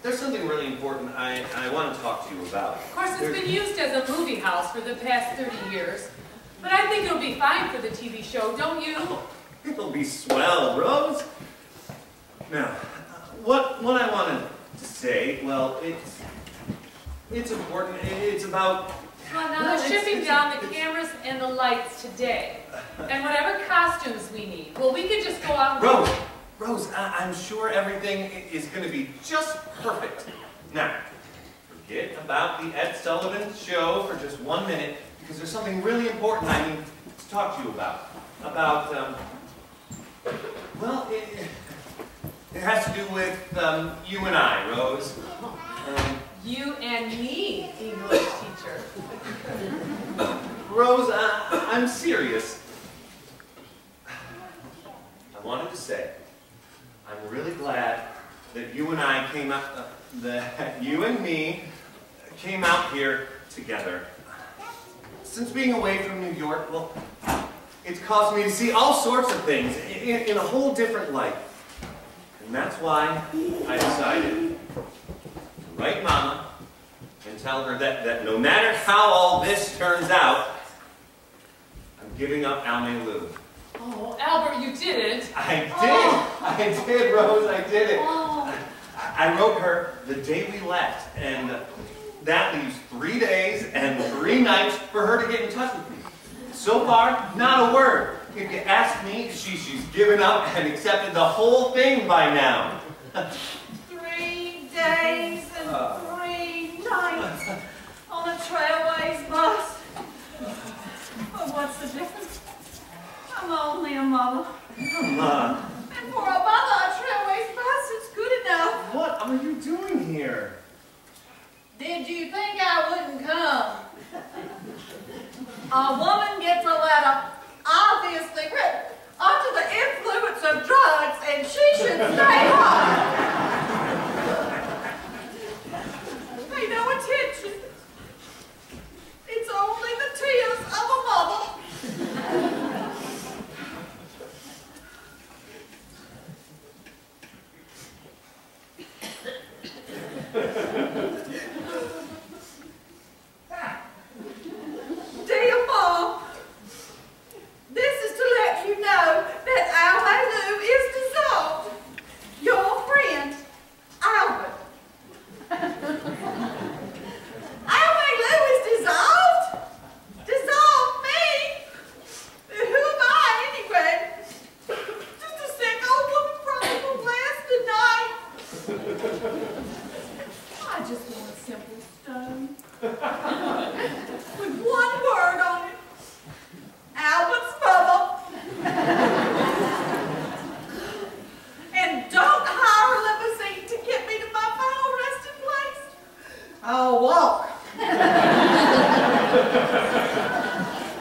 There's something really important I want to talk to you about. Of course, it's been used as a movie house for the past 30 years. But I think it'll be fine for the TV show, don't you? Oh, it'll be swell, Rose. Now, what I wanted to say, well, it's important. It's about... Well, now they're shipping down the cameras and the lights today. And whatever costumes we need. Well, we could just go out and... Rose, I'm sure everything is going to be just perfect. Now, forget about the Ed Sullivan show for just 1 minute, because there's something really important I need to talk to you about. Well, it has to do with you and I, Rose. You and me, English teacher. Rose, I'm serious. I wanted to say, I'm really glad that you and I came out, that you and me came out here together. Since being away from New York, well, it's caused me to see all sorts of things in a whole different light. And that's why I decided to write Mama and tell her that no matter how all this turns out, I'm giving up Almay Lou. Oh, Albert, you didn't. I did, Rose, I did it. Oh. I wrote her the day we left, and that leaves 3 days and 3 nights for her to get in touch with me. So far, not a word. If you ask me, she's given up and accepted the whole thing by now. 3 days and 3 nights on a Trailways bus. But what's the difference? I'm only a mother. Come on. And for a mother, a Trailways bus is good enough. What are you doing here? Did you think I wouldn't come? A woman gets a letter, obviously written under the influence of drugs, and she should stay home. Pay no attention. It's only the tears of a mother. Dear Mom, this is to let you know that Almay Lou is dissolved. Your friend, Albert. Almay Lou is dissolved? Dissolved me? Who am I anyway? Just a sick old woman probably from last night. I just want a simple stone. With one word on it. Albert's mother. And don't hire a limousine to get me to my final resting place. I'll walk.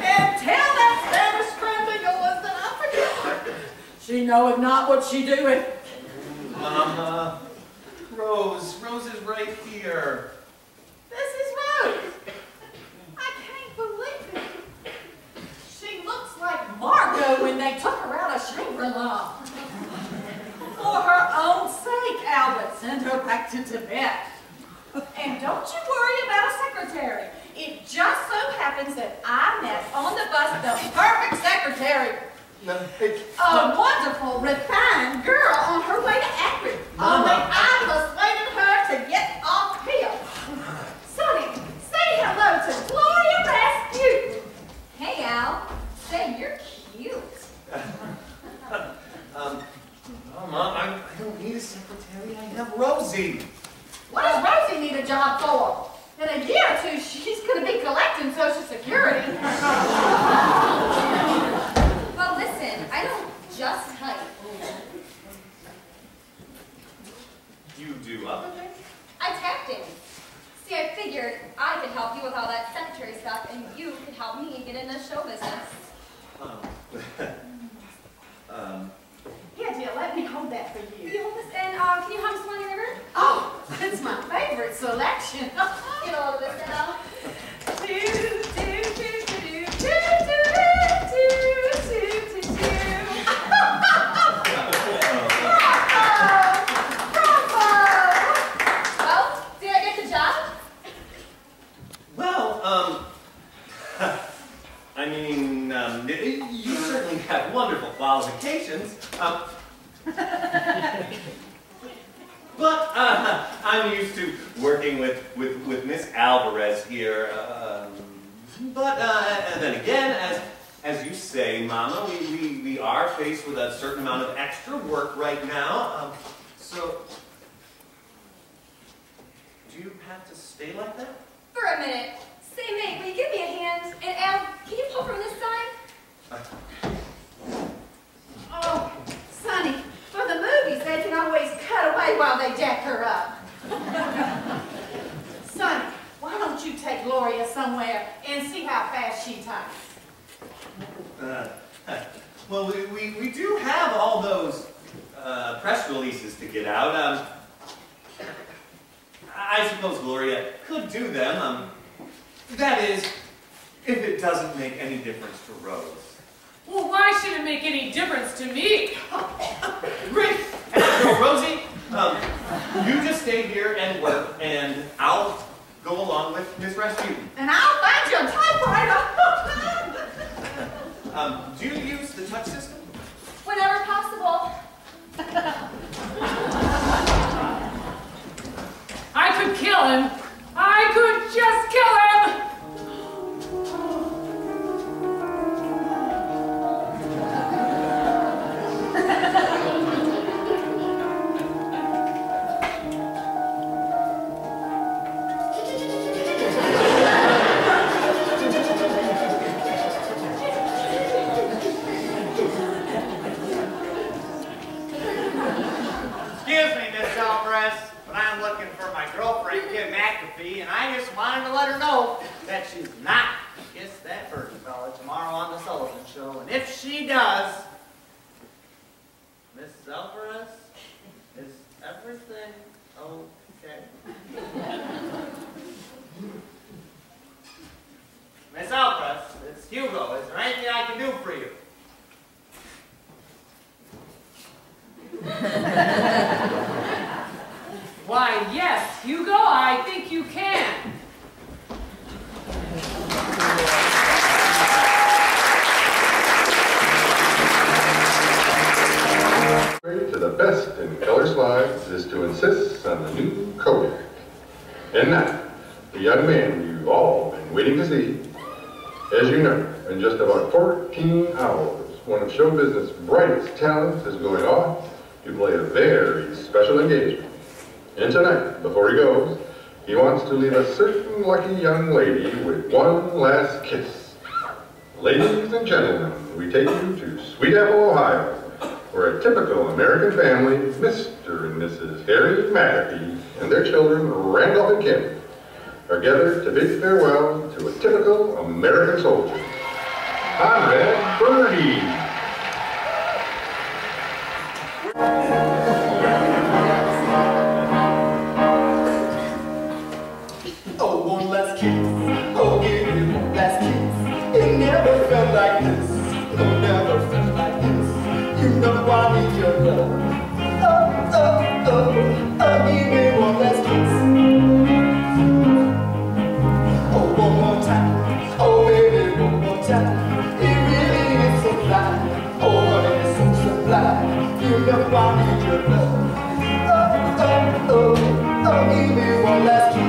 And tell that Spanish friend of yours that I forgive her. She knoweth not what she doeth. Mama, Rose is right here. This is Rose. I can't believe it. She looks like Margot when they took her out of Shangri-La. For her own sake, Albert, send her back to Tibet. And don't you worry about a secretary. It just so happens that I met on the bus the perfect secretary. No, A wonderful, refined girl on her way to Akron. Mama. Only I persuaded her to get off here. Sonny, say hello to Gloria Rasputin. Hey, Al. Say, you're cute. Mama, I don't need a secretary. I have Rosie. What does Rosie need a job for? In a year or two, she's going to be collecting Social Security. Well, listen, I don't just type. You do other things? I tap dance. See, I figured I could help you with all that secretary stuff, and you could help me get into show business. Here, dear, let me hold that for Will you. you hold this? And can you hum Swanee River? Oh, it's my favorite selection. Get a little bit, Al. Well, did I get the job? Well, I mean, you certainly have wonderful qualifications. But I'm used to working with Miss Alvarez here. But then again, as you say, Mama, we are faced with a certain amount of extra work right now. So, do you have to stay like that? For a minute. Say, mate, will you give me a hand? And Al, can you pull from this side? Oh, Sonny, for the movies, they can always cut away while they jack her up. Sonny, why don't you take Gloria somewhere and see how fast she types? Well, we do have all those press releases to get out. I suppose Gloria could do them. That is, if it doesn't make any difference to Rose. Well, why should it make any difference to me? Great! Rosie, you just stay here and work, and I'll go along with Miss Rasputin. And I'll find you a typewriter. Do you use the touch system? Whenever possible. I could kill him. I could just kill him. Excuse me, Miss Alvarez, but I'm looking for my girlfriend, Kim McAfee, and I just wanted to let her know that she's not to kiss that birdie fella tomorrow on the Sullivan Show. And if she does, Miss Alvarez, is everything okay? Miss Alvarez, it's Hugo. Is there anything I can do for you? Why, yes, Hugo, I think you can. To the best in color slides is to insist on the new Kodak. And now, the young man you've all been waiting to see. As you know, in just about 14 hours, one of show business' brightest talents is going off to play a very special engagement. And tonight, before he goes, he wants to leave a certain lucky young lady with one last kiss. Ladies and gentlemen, we take you to Sweet Apple, Ohio, where a typical American family, Mr. and Mrs. Harry McAfee and their children, Randolph and Kim, are gathered to bid farewell to a typical American soldier, Bye Birdie. Oh, one last kiss. Oh, give me one last kiss. It never felt like this. No, never felt like this. You know I need your love. Oh, oh, oh. Oh, give me one last kiss. Oh, one more time. Oh, baby, one more time. It really is so fine. Oh, honey, it's so sublime. You know I need your love. Oh, oh, oh. Oh, give me one last kiss.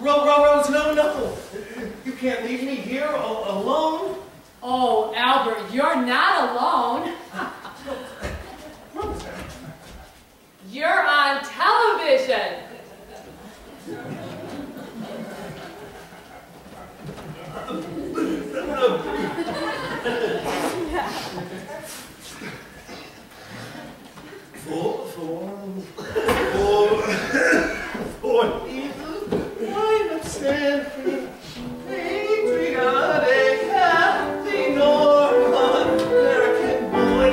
Rose, no. You can't leave me here alone. Oh, Albert, you're not alone. You're on television. For evil, I understand me. Patriotic, healthy, Norman, American boy.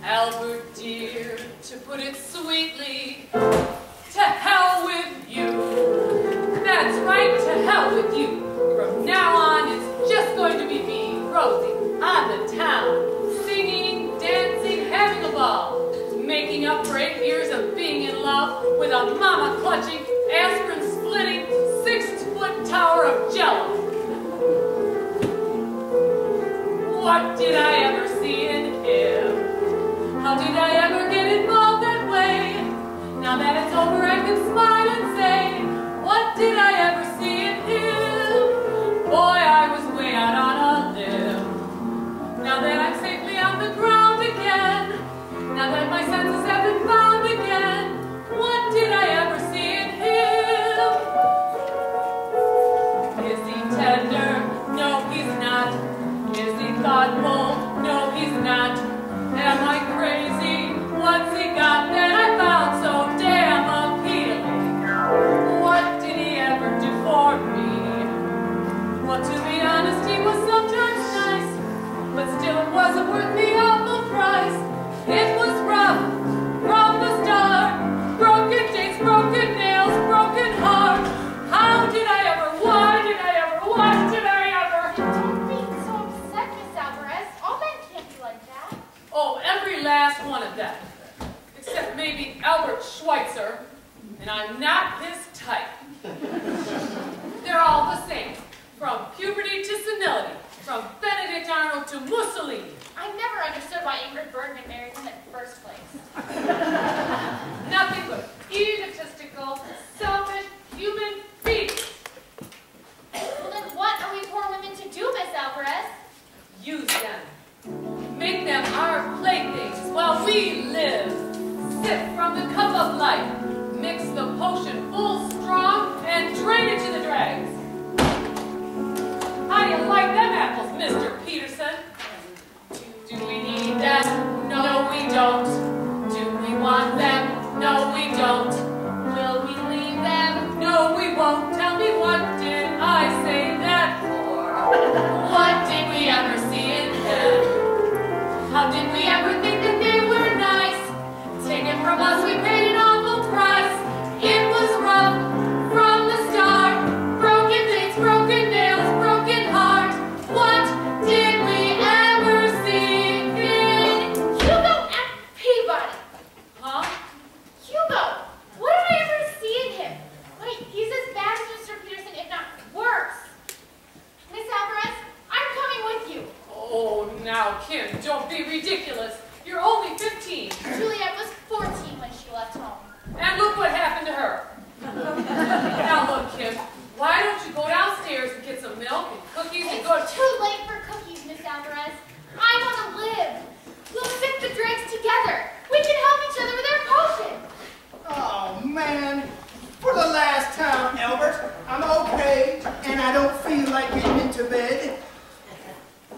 Albert dear, to put it sweetly, to hell with you. That's right, to hell with you. From now on, it's just going to be me, Rosie, on the town, singing, dancing, having a ball, making up for 8 years of being in love with a mama-clutching, aspirin-splitting, 6-foot tower of jello. What did I ever see in him? How did I ever get involved that way? Now that it's over, I can smile and say, what did I ever see in him? Boy, I was way out on a limb. Now that I'm safely on the ground again, now that my senses have been found again, what did I ever see in him? Is he tender? No, he's not. Is he thoughtful? No, he's not. Am I crazy? What's he got that I found so damn appealing? What did he ever do for me? Well, to be honest, he was sometimes nice, but still it wasn't worth the awful price. It was rough from the start. Broken dates, broken nails, broken heart. How did I ever? Why did I ever? What did I ever? Don't be so upset, Miss Alvarez. All men can't be like that. Oh, every last one of them. Except maybe Albert Schweitzer, and I'm not his type. They're all the same, from puberty to senility, from Benedict Arnold to Mussolini. I never understood why Ingrid Bergman married him in the first place. Nothing but egotistical, selfish human beings. Well, then what are we poor women to do, Miss Alvarez? Use them. Make them our playthings while we live. Sip from the cup of life. Mix the potion full strong and drain it to the dregs. How do you like them apples, Mr. Peterson? Do we need them? No, we don't. Do we want them? No, we don't. Will we leave them? No, we won't. Tell me, what did I say that for? What did we ever see in them? How did we ever think that they were nice? Taken from us, we paid an awful price. It was rough from the start. Broken things, broken nails, broken heart. What did we ever see in Hugo F. Peabody. Huh? Hugo, what did I ever see in him? Wait, he's as bad as Mr. Peterson, if not worse. Miss Alvarez, I'm coming with you. Oh, now, Kim, don't be ridiculous. You're only 15. Juliet was 14 when she left home. And look what happened to her. Now look, Kim, why don't you go downstairs and get some milk and cookies and go to... It's too late for cookies, Miss Alvarez. I want to live. We'll sip the drinks together. We can help each other with our potion. Oh, man. For the last time, Albert, I'm okay, and I don't feel like getting into bed.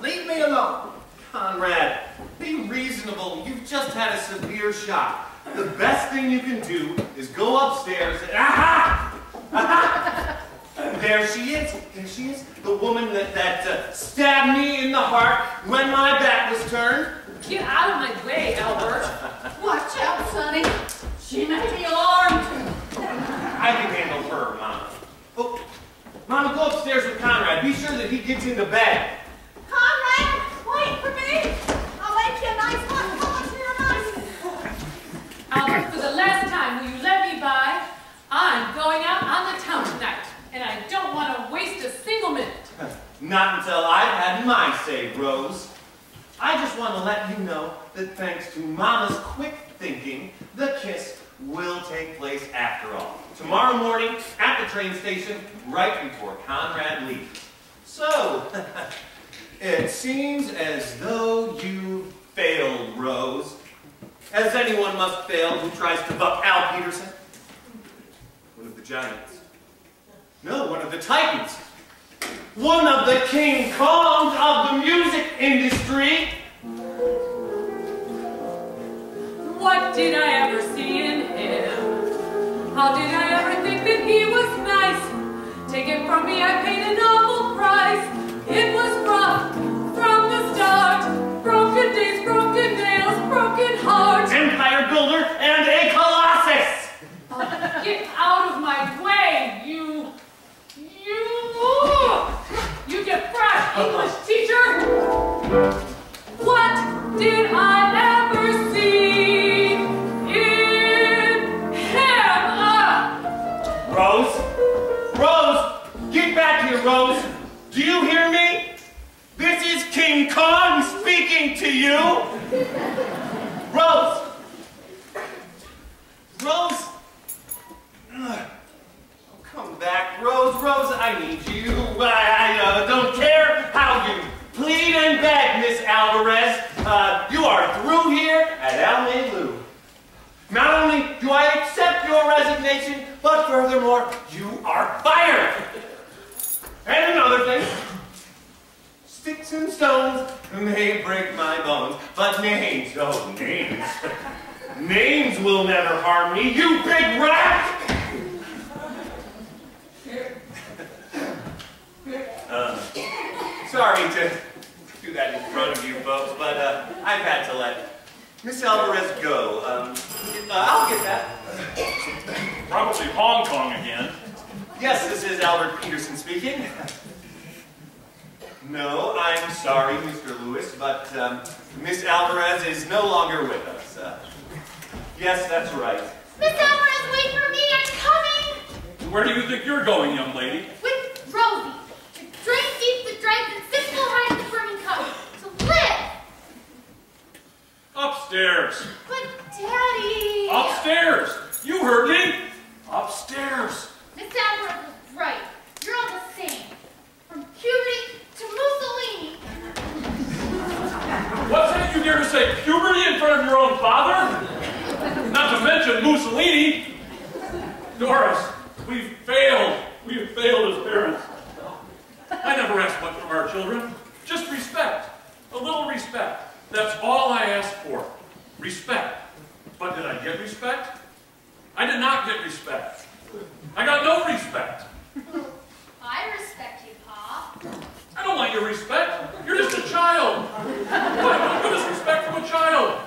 Leave me alone. Conrad, be reasonable. You've just had a severe shock. The best thing you can do is go upstairs and... Aha! Aha! There she is. There she is. The woman that stabbed me in the heart when my back was turned. Get out of my way, Albert. Watch out, Sonny. She may be armed. I can handle her, Mama. Oh, Mama, go upstairs with Conrad. Be sure that he gets into bed. Conrad, wait for me. I'll make you a nice hot cup of tea. Albert, for the last time, will you let me by? I'm going out on the town tonight, and I don't want to waste a single minute. Not until I've had my say, Rose. I just want to let you know that thanks to Mama's quick thinking, the kiss will take place after all. Tomorrow morning at the train station, right before Conrad leaves. So, it seems as though you failed, Rose. As anyone must fail who tries to buck Al Peterson. One of the giants. No, one of the titans. One of the King Kongs of the music industry. What did I ever see in him? How did I ever think that he was nice? Take it from me, I paid an awful price. It was rough from the start. Broken days, broken nails, broken heart. Empire builder and a colossus. Get out of my way, you depressed English teacher! What did I ever see in him? Rose? Rose! Get back here, Rose! Do you hear me? This is King Kong speaking to you! Rose! Rose! Come back, Rose. Rose, I need you. I don't care how you plead and beg, Miss Alvarez. You are through here at Almay. Not only do I accept your resignation, but furthermore, you are fired. And another thing, sticks and stones may break my bones, but names, oh, names. Names will never harm me, you big rat! Sorry to do that in front of you folks, but I've had to let Miss Alvarez go. I'll get that. Probably Hong Kong again. Yes, this is Albert Peterson speaking. No, I'm sorry, Mr. Lewis, but Miss Alvarez is no longer with us. Yes, that's right. Miss Alvarez, wait for me, I'm coming! Where do you think you're going, young lady? With Rosie. To drink deep the dregs and sip full hard in the brimming cup. To live! Upstairs. But Daddy! Upstairs. You heard me. Upstairs. Miss Alvarez was right. You're all the same. From puberty to Mussolini. What's that you dare to say puberty in front of your own father? Not to mention Mussolini. Doris, we've failed. We've failed as parents. I never asked much from our children. Just respect. A little respect. That's all I asked for. Respect. But did I get respect? I did not get respect. I got no respect. I respect you, Pa. I don't want your respect. You're just a child. What good is respect from a child?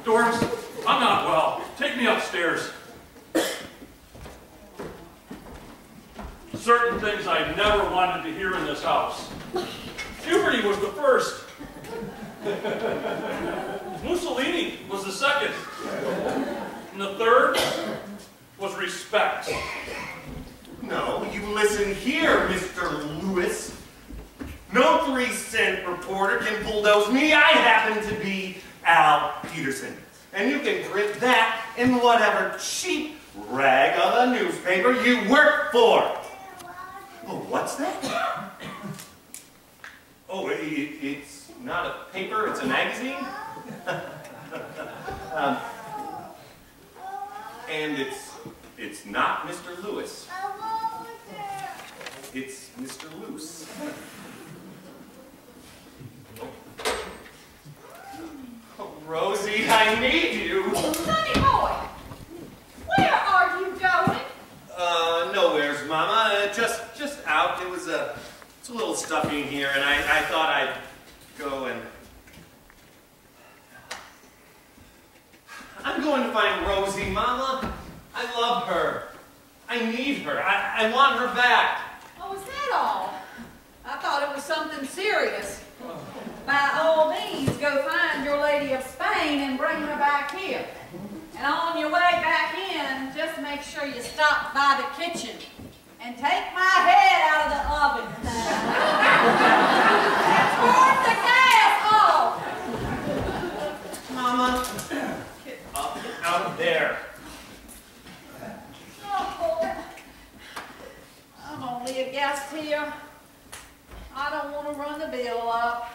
Doris, I'm not well. Take me upstairs. Certain things I never wanted to hear in this house. Puberty was the first. Mussolini was the second. And the third was respect. No, you listen here, Mr. Lewis. No 3-cent reporter can bulldoze me. I happen to be Al Peterson. And you can print that in whatever cheap rag of a newspaper you work for. Oh, what's that? Oh, it's not a paper, it's a magazine? And it's not Mr. Lewis. It's Mr. Loose. Oh, Rosie, I need you. Sonny boy, where are you going? Nowhere's, Mama. Just out. It's a little stuffy in here, and I thought I'd go and I'm going to find Rosie, Mama. I love her. I need her. I want her back. Oh, is that all? I thought it was something serious. By all means, go find your lady of Spain and bring her back here. And on your way back in, just make sure you stop by the kitchen and take my head out of the oven. And turn the gas off. Mama, get up and out of there. Oh, I'm only a guest here. I don't want to run the bill up.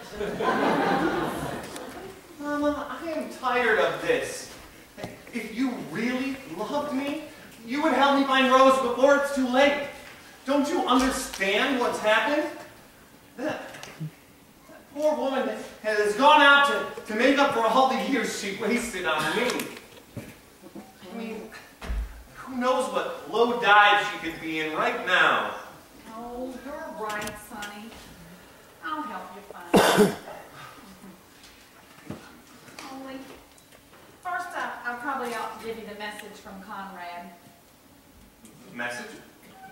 Mama, I am tired of this. If you really loved me, you would help me find Rose before it's too late. Don't you understand what's happened? That poor woman has gone out to make up for all the years she wasted on me. I mean, who knows what low dive she could be in right now. Oh, you're right, Sonny. I'll help you find it. Only, first I probably ought to give you the message from Conrad. Message?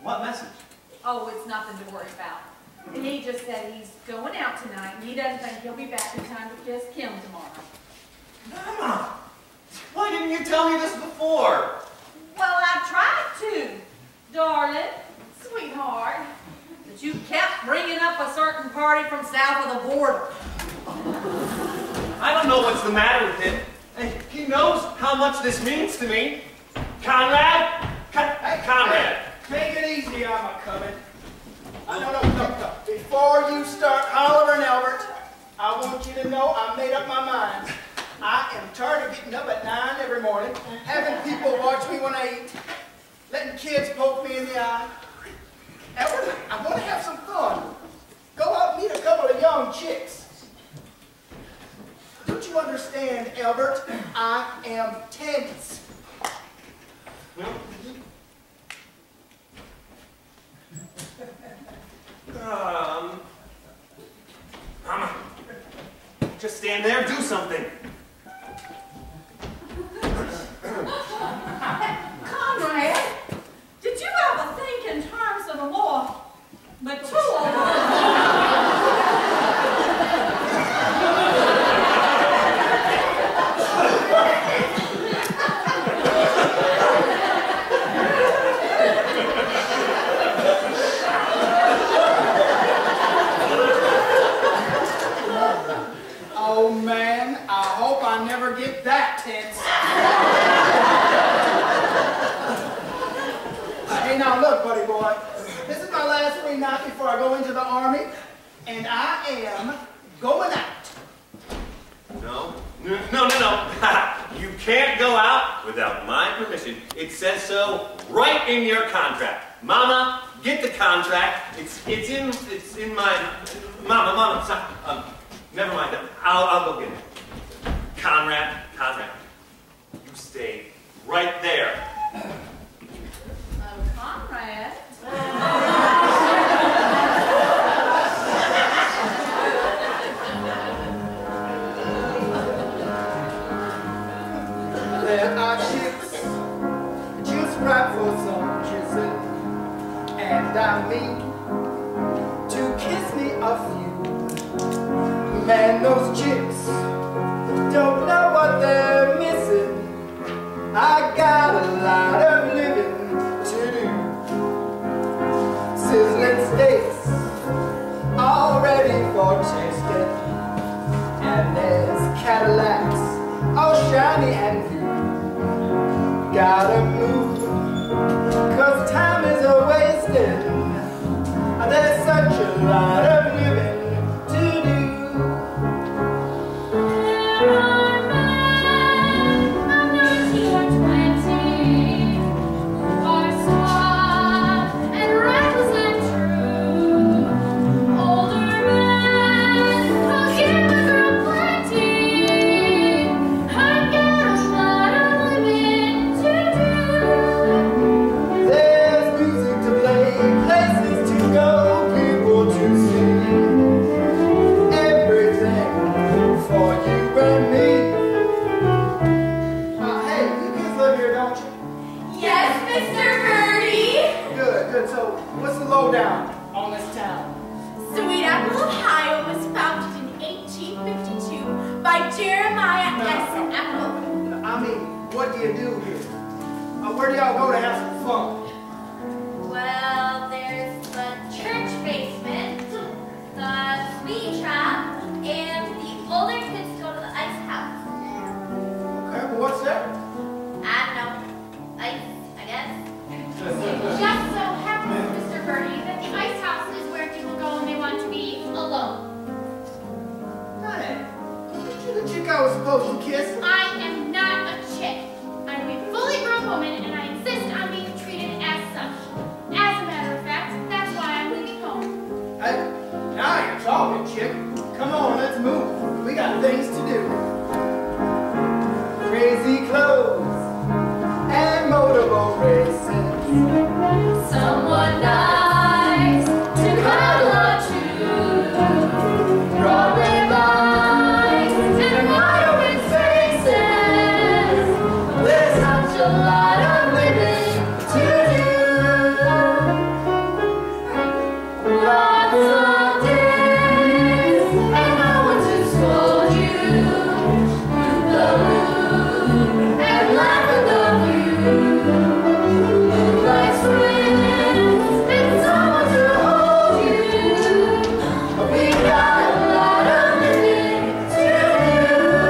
What message? Oh, it's nothing to worry about. He just said he's going out tonight, and he doesn't think he'll be back in time to kiss Kim tomorrow. Mama, why didn't you tell me this before? Well, I tried to, darling, sweetheart. But you kept bringing up a certain party from south of the border. I don't know what's the matter with him. He knows how much this means to me. Conrad? Conrad. Take it easy, I'm a-coming. No. Before you start hollering, Albert, I want you to know I made up my mind. I am tired of getting up at 9 every morning, having people watch me when I eat, letting kids poke me in the eye. Albert, I want to have some fun. Go out and meet a couple of young chicks. Don't you understand, Albert? I am tense. Mama, just stand there, do something. Conrad, did you ever think in terms of a more mature Oh man, I hope I never get that tense. Hey now look, buddy boy, this is my last free night before I go into the army, and I am going out. No. You can't go out without my permission. It says so right in your contract. Mama, get the contract. It's in my Mama. Stop. Never mind. I'll go get it. Conrad, you stay right there. Oh, Conrad. There are chicks just right for some kissing, and I mean to kiss me a few. Man, those chicks don't know what they're missing. I got a lot of living to do. Sizzling steaks all ready for tasting, and there's Cadillacs all shiny and new. Gotta move, 'cause time is a-wasting. There's such a lot of living to do. There are men of 19 or 20 who are soft and reckless and true. Older men who'll give a girl plenty. I've got a lot of living to do. There's music to play, places to go, people to see. lowdown on this town? Sweet Apple, Ohio was founded in 1852 by Jeremiah S. Apple. I mean, what do you do here? Where do y'all go to have some fun? Well, there's the church basement, the sweetie trap, and the older kids go to the ice house. Okay, well, what's that? I don't know. Ice, I guess. It just so happens, Mr. Birdie, that the ice house is where people go when they want to be alone. Hey, aren't you the chick I was supposed to kiss? I am not a chick. I'm a fully grown woman, and I insist on being treated as such. As a matter of fact, that's why I'm leaving home. Hey, now you're talking, chick. Come on, let's move. We got things to do. Crazy clothes and motorboat races. Someone nice to cuddle up to. Broadway lights and wide open faces. There's such a lot of living to do. Lots of days and no one to scold you. Loop the loop and laugh at the view. Moonlight swims and someone to hold you. We got a lot of living to do.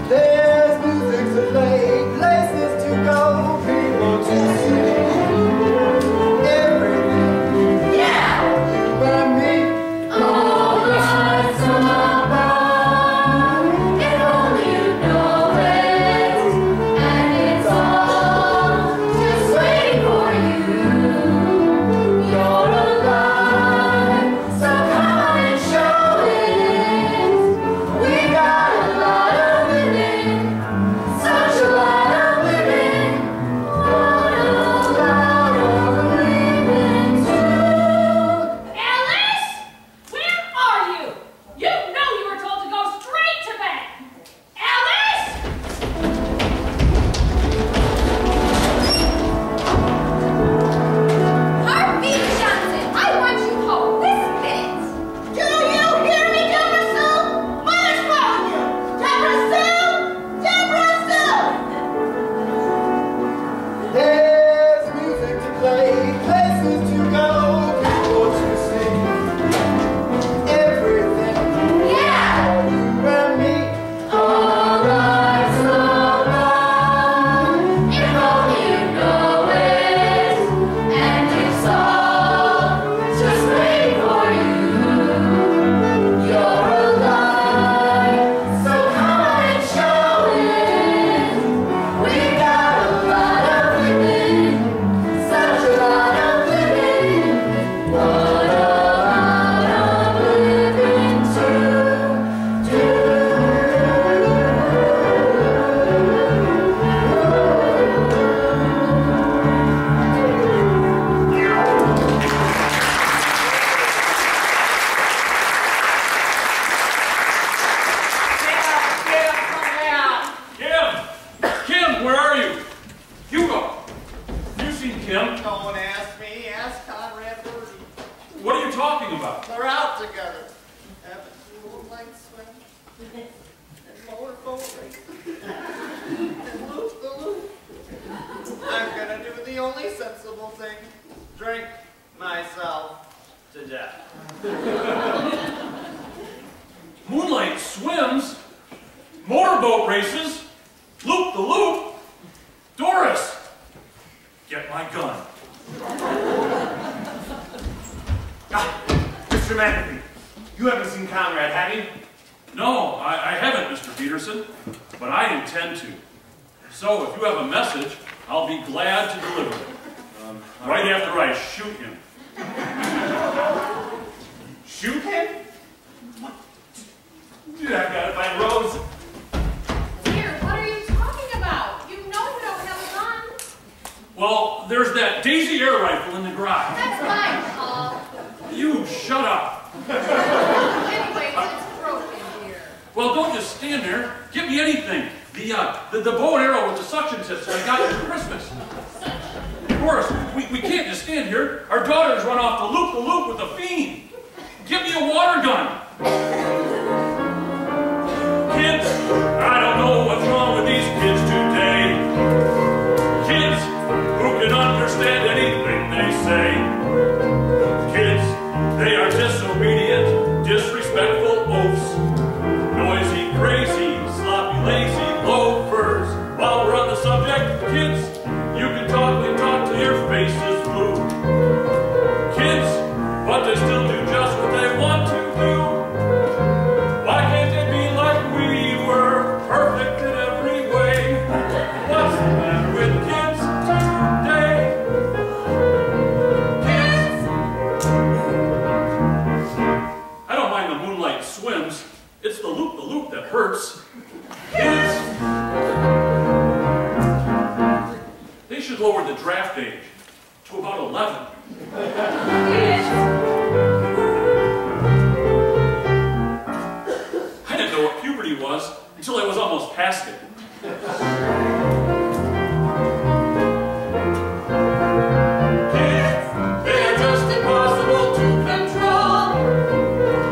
There's music to play, places to go, people to see. Everything, Yeah! but me. All the hearts on the bar, if only you know it, and it's all just waiting for you. You're alive, so come on and show it. We got a lot of living, such a lot of living, what a lot of living too. Alice! Where are you? You know you were told to go straight to bed. Alice! Harvey Johnson, I want you home this minute. Do you hear me, Deborah Sue? Mother's calling you. Deborah Sue! Deborah Sue! There's music to play, places to go, people to see. Everything, Yeah! you and me. All lives so long, if only you know it, and it's all just waiting for you. You're alive, so come on and show it. We got a lot of living, such a lot of living, what a lot of living to do. Kim, where are you? Hugo, you seen Kim? Don't ask me, ask Conrad Birdie. What are you talking about? They're out together. Having moonlight swim. And motorboat race. And loop the loop. I'm gonna do the only sensible thing. Drink myself to death. Moonlight swims, motorboat races, loop the loop. Doris, get my gun. Mr. McAfee, you haven't seen Conrad, have you? No, I haven't, Mr. Peterson, but I intend to. So if you have a message, I'll be glad to deliver it. Right after I shoot him. Shoot him? What? Dude, I've got to find Rose. Dear, what are you talking about? You know you don't have a gun. Well, there's that Daisy air rifle in the garage. That's mine, Paul. You shut up. Anyways, it's broken, dear. Well, don't just stand there. Give me anything. The bow and arrow with the suction tips that I got you for Christmas. Horace, we can't just stand here. Our daughter's run off the loop with a fiend. Give me a water gun. Kids, I don't know what's wrong with these kids today. Kids who can understand anything they say. Kids, they are disobedient, disrespectful oafs. Noisy, crazy, sloppy, lazy loafers. While we're on the subject, kids, you can talk till your face is blue. Kids, but they still do just what they want to do. Why can't they be like we were, perfect in every way? What's the matter with kids today? Kids! I don't mind the moonlight swims. It's the loop that hurts. Kids! They should lower the draft age to about 11. I didn't know what puberty was until I was almost past it. Kids, they are just impossible to control.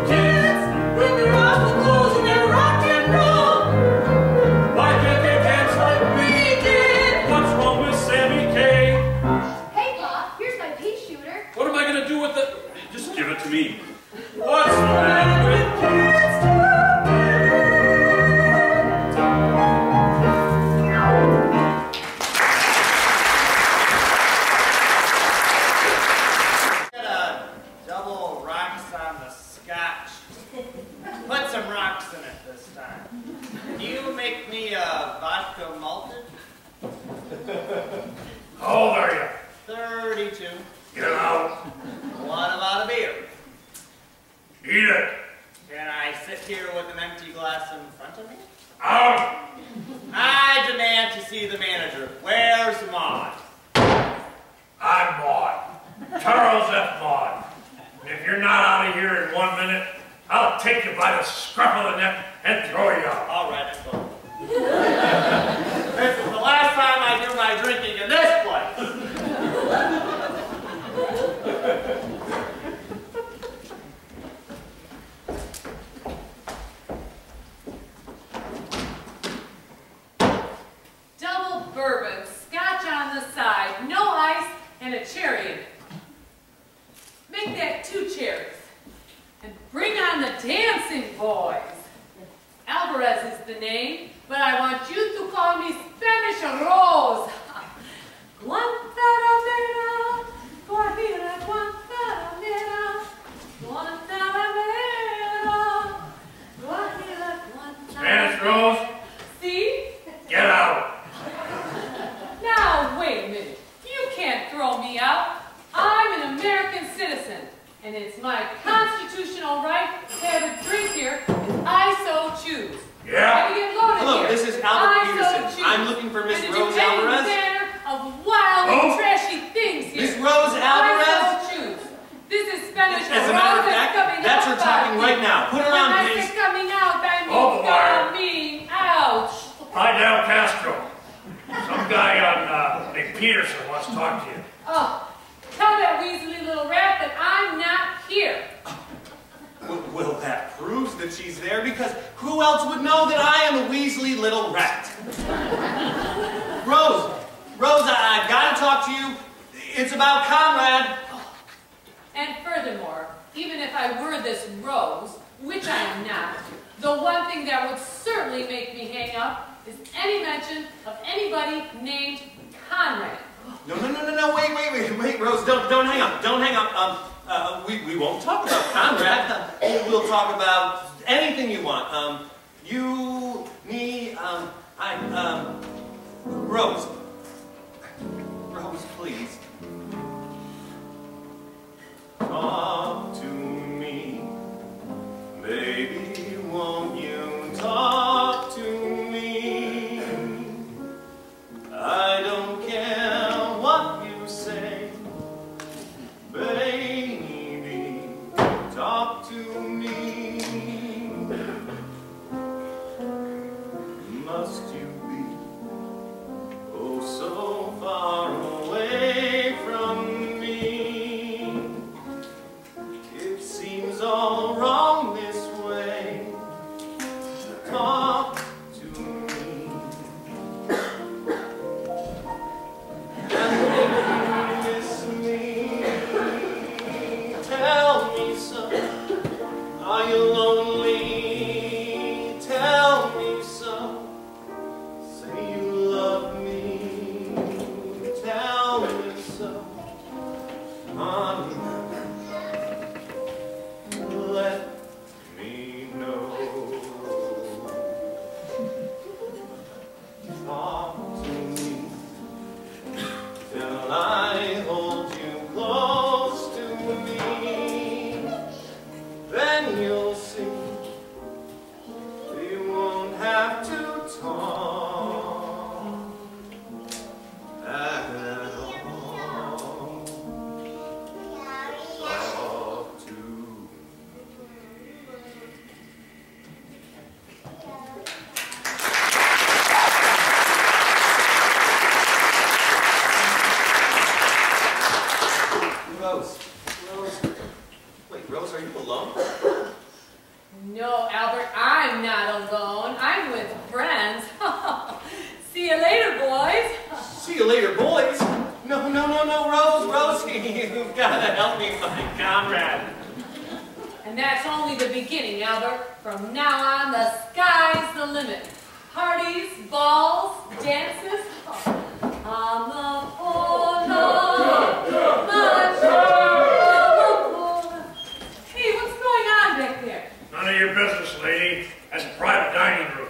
Kids, when they're off the clothes and they're rock and roll. Why can't they dance like we did? What's wrong with Sammy K? Hey, Bob, here's my pea shooter. What am I going to do with it? Just give it to me. What's the matter with kids today? Get a double rocks on the scotch. Put some rocks in it this time. Can you make me a vodka malted? How old are you? 32. Get out. What about a beer? Eat it. Can I sit here with an empty glass in front of me? Out. I demand to see the manager. Where's Maud? I'm Maud. Charles F. Maud. If you're not out of here in 1 minute, I'll take you by the scruff of the neck and throw you out. All right, let's go. This is the last time I do my drinking in this place. Double bourbon, scotch on the side, no ice, and a cherry in it. Make that 2 cherries. And bring on the dancing boys. Alvarez is the name, but I want you to call me Spanish Rose. Guantanamera, Guajira, Guantanamera, Guantanamera, Guajira, Guantanamera. Spanish Rose? See? Get out. Now, wait a minute. You can't throw me out. I'm an American citizen, and it's my constitutional right to have a drink here if I so choose. Yeah? I can get loaded Hello, here. this is Albert I Peterson. so choose. I'm looking for Miss And to Rose do any Alvarez. manner of wild and Oh. trashy things here. Miss Rose Alvarez? I so choose. This is Spanish As a matter of Rose fact, coming that's out her talking by right me. now. Put her on, When I please. say coming out, I mean Oh, boy. coming out. Fidel Castro. Some guy on McPeterson wants to talk to you. Oh, tell that weaselly little rat that I'm not here. Well, that proves that she's there, because who else would know that I am a Weasley little rat? Rose, I've got to talk to you. It's about Conrad. And furthermore, even if I were this Rose, which I am not, the one thing that would certainly make me hang up is any mention of anybody named Conrad. No, wait, Rose, don't hang up, we won't talk about Conrad. We'll talk about anything you want. You, me, Rose, please. Talk to me, baby, won't you talk to me? I don't care what you say, baby, talk to me. Must you be oh you later, boys. See you later, boys. No, Rosie, you've got to help me find Conrad. And that's only the beginning, Albert. From now on, the sky's the limit. Parties, balls, dances. On the polo, Hey, what's going on back there? None of your business, lady. That's a private dining room.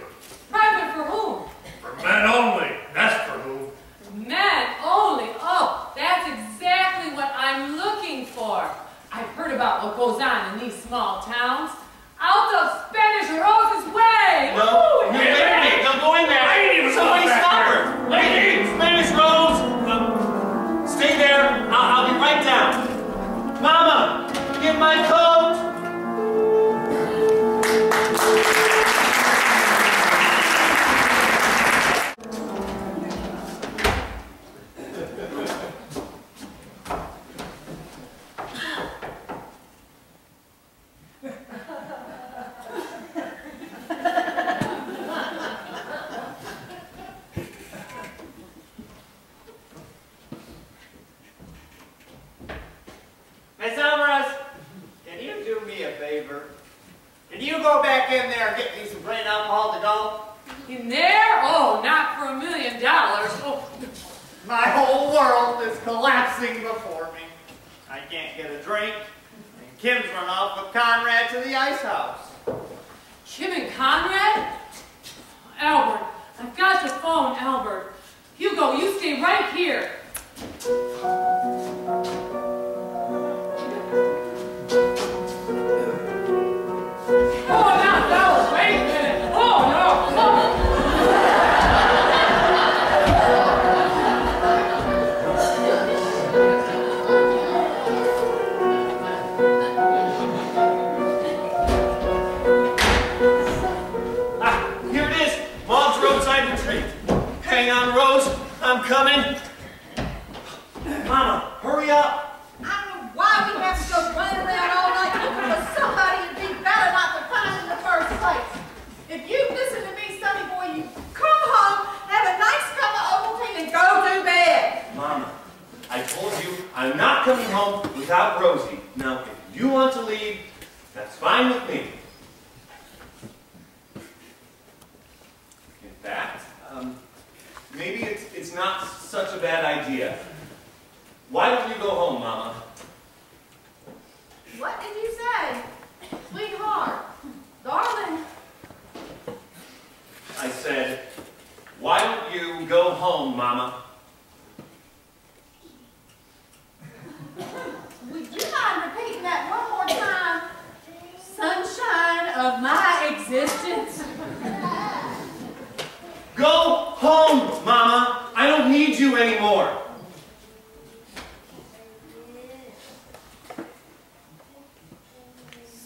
Private for whom? For men only. That's for who? Men only. Oh, that's exactly what I'm looking for. I've heard about what goes on in these small towns. Out of Spanish Rose's way! No, wait, don't go in there. I ain't even Somebody going back stop there. her. Lady, Spanish Rose. Stay there. I'll be right down. Mama, get my coat. Miss Alvarez, can you do me a favor? Can you go back in there and get me some plain alcohol to go? In there? Oh, not for $1 million. Oh. My whole world is collapsing before me. I can't get a drink, and Kim's run off with Conrad to the ice house. Kim and Conrad? Albert, I've got the phone, Albert. Hugo, you stay right here. Oh, no, wait a minute. Oh, no. Oh. Here it is. Mom's roadside retreat. Hang on, Rose. I'm coming. Mama, hurry up. I don't know why we have to go running around all night looking for somebody to be better not to find in the first place. If you listen to me, Sonny boy, you come home, have a nice cup of Ovaltine, and go to bed. Mama, I told you I'm not coming home without Rosie. Now, if you want to leave, that's fine with me. In fact, maybe it's not such a bad idea. Why don't you go home, Mama? What did you say? Sweetheart, darling. I said, why don't you go home, Mama? Would you mind repeating that one more time? Sunshine of my existence. Go home, Mama. I don't need you anymore.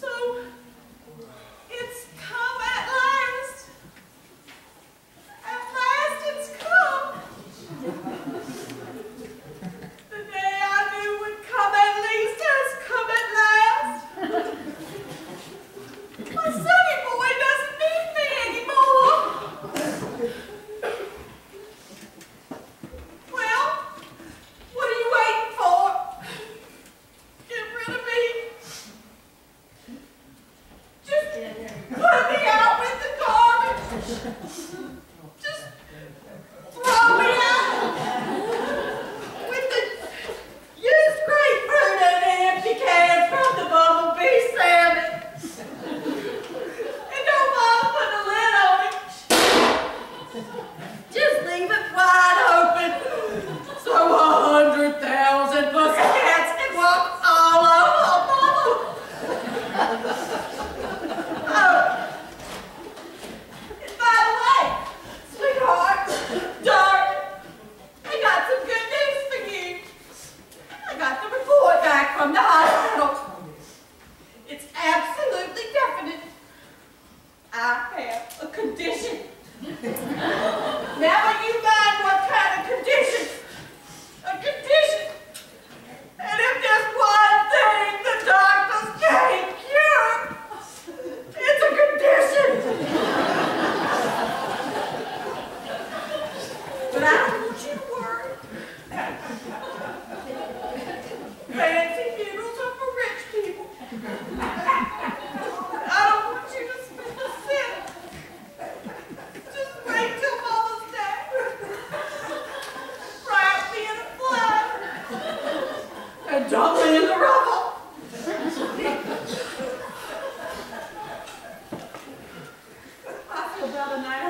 So, it's come at last. At last it's come. The day I knew would come at least has come at last. My Sonny boy doesn't need me anymore. Well, But I don't want you to worry. Fancy funerals are for rich people. I don't want you to spend a cent. Just wait till Mama's Day. Wrap me in a flag and dump me in the rubble. I feel better now.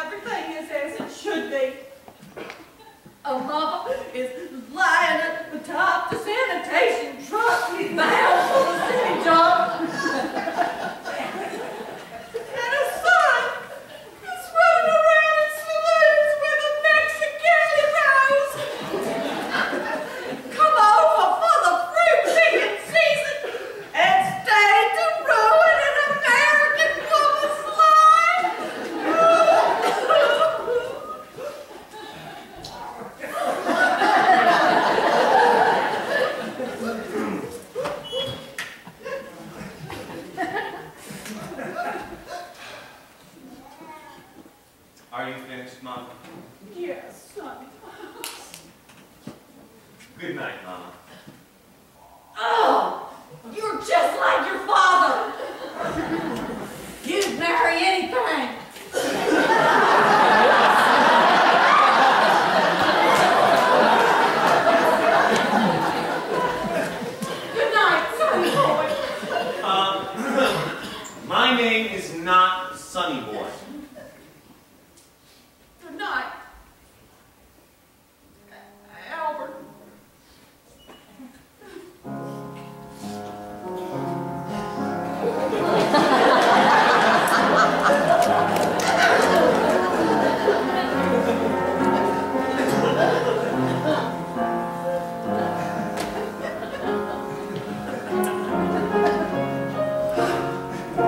Everything is as it should be. Mama is lying at the top the sanitation truck bound for the city job. And his son is running around in saloons with a Mexican rose. Come over for the fruit picking season and stay to ruin an American woman's life. Are you finished, Mama? Yes, son. Good night, Mama. Oh, you're just like your father. You'd marry anything. Good night, sonny boy. My name is not Sonny Boy. Good night, Albert.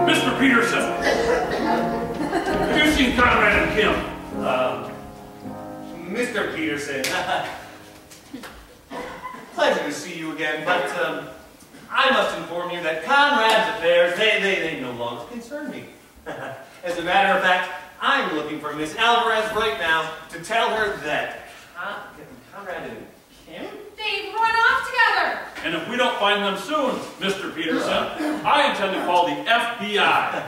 Mr. Peterson, have you seen Conrad and Kim? Mr. Peterson, pleasure to see you again, but I must inform you that Conrad's affairs, they no longer concern me. As a matter of fact, I'm looking for Miss Alvarez right now to tell her that Conrad and Kim? They've run off together. And if we don't find them soon, Mr. Peterson, I intend to call the FBI.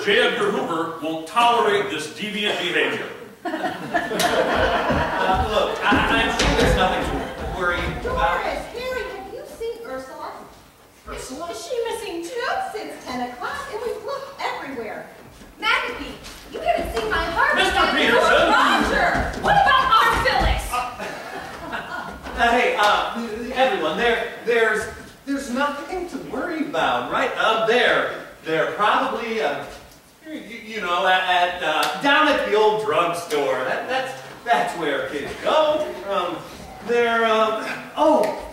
J. Edgar Hoover won't tolerate this deviant behavior. Look, I'm sure there's nothing to worry about. Doris, Harry, have you seen Ursula? Ursula? Is she missing too? Since 10 o'clock, and we've looked everywhere. Maggie, you haven't seen my heart. Mr. Peterson! Roger, what about our Phyllis? Hey, everyone, there's nothing to worry about, right? They're probably, you know, down at the old drugstore. That's where kids go. Oh,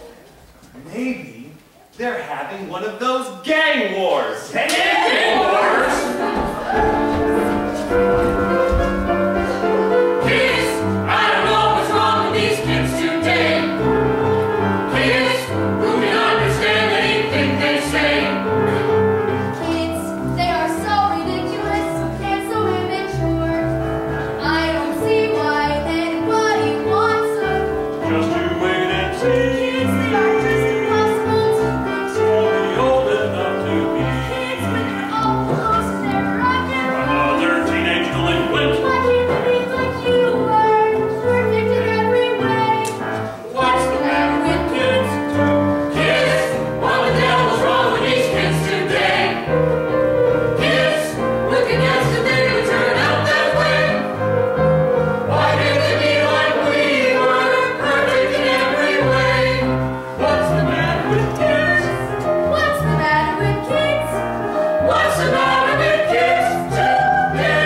maybe they're having one of those gang wars. Gang wars? Kids, I don't know what's wrong with these kids today. Kids who can understand anything they say. Kids, they are so ridiculous and so immature. I don't see why anybody wants them. Just you wait and see. Kids, they are just impossible to picture. Only old enough to be Kids with their own clothes and their rocket. another teenage delinquent. Why can't they be like you were? Perfect in every way. What's the matter with kids? Kids, what the devil's wrong with these kids today? Kids, looking yesterday to turn out that way. Why can't they be like we were, perfect in every way? What's the matter with kids? What's the matter with kids? What's the matter with kids today?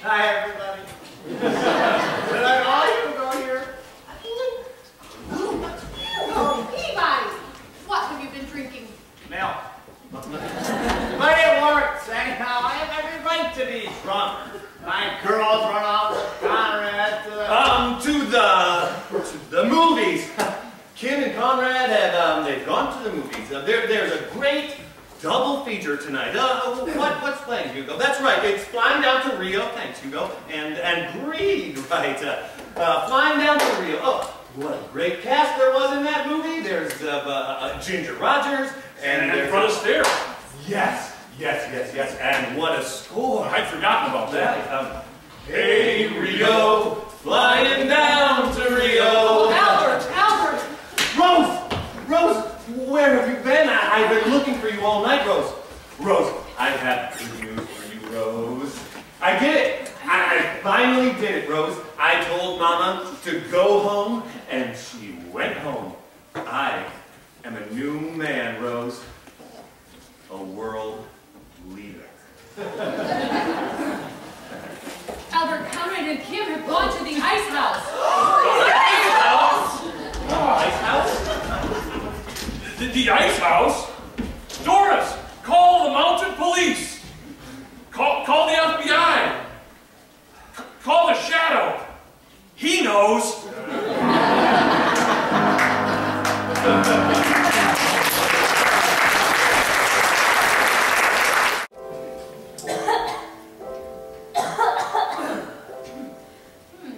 Hi, everybody. Did all you go here? Oh, Peabody, what have you been drinking? Milk. But it works, anyhow. I have every right to be drunk. My girls run off with Conrad to the movies. Kim and Conrad have they've gone to the movies. There's a great double feature tonight. What's playing, Hugo? That's right. It's Flying Down to Rio. Thanks, Hugo. And Greed, right? Flying Down to Rio. Oh, what a great cast there was in that movie. There's Ginger Rogers and Fred Astaire. Yes. And what a score. I'd forgotten about that. Hey, Rio, flying down to Rio. Albert! Rose, where have you been? I've been looking for you all night, Rose. Rose, I have good news for you, Rose. I did it. I finally did it, Rose. I told Mama to go home, and she went home. I am a new man, Rose. A world leader. Albert, Conrad, and Kim have gone to the ice house. Ice house? The ice house? Doris, call the mounted police. Call the FBI. Call the Shadow. He knows.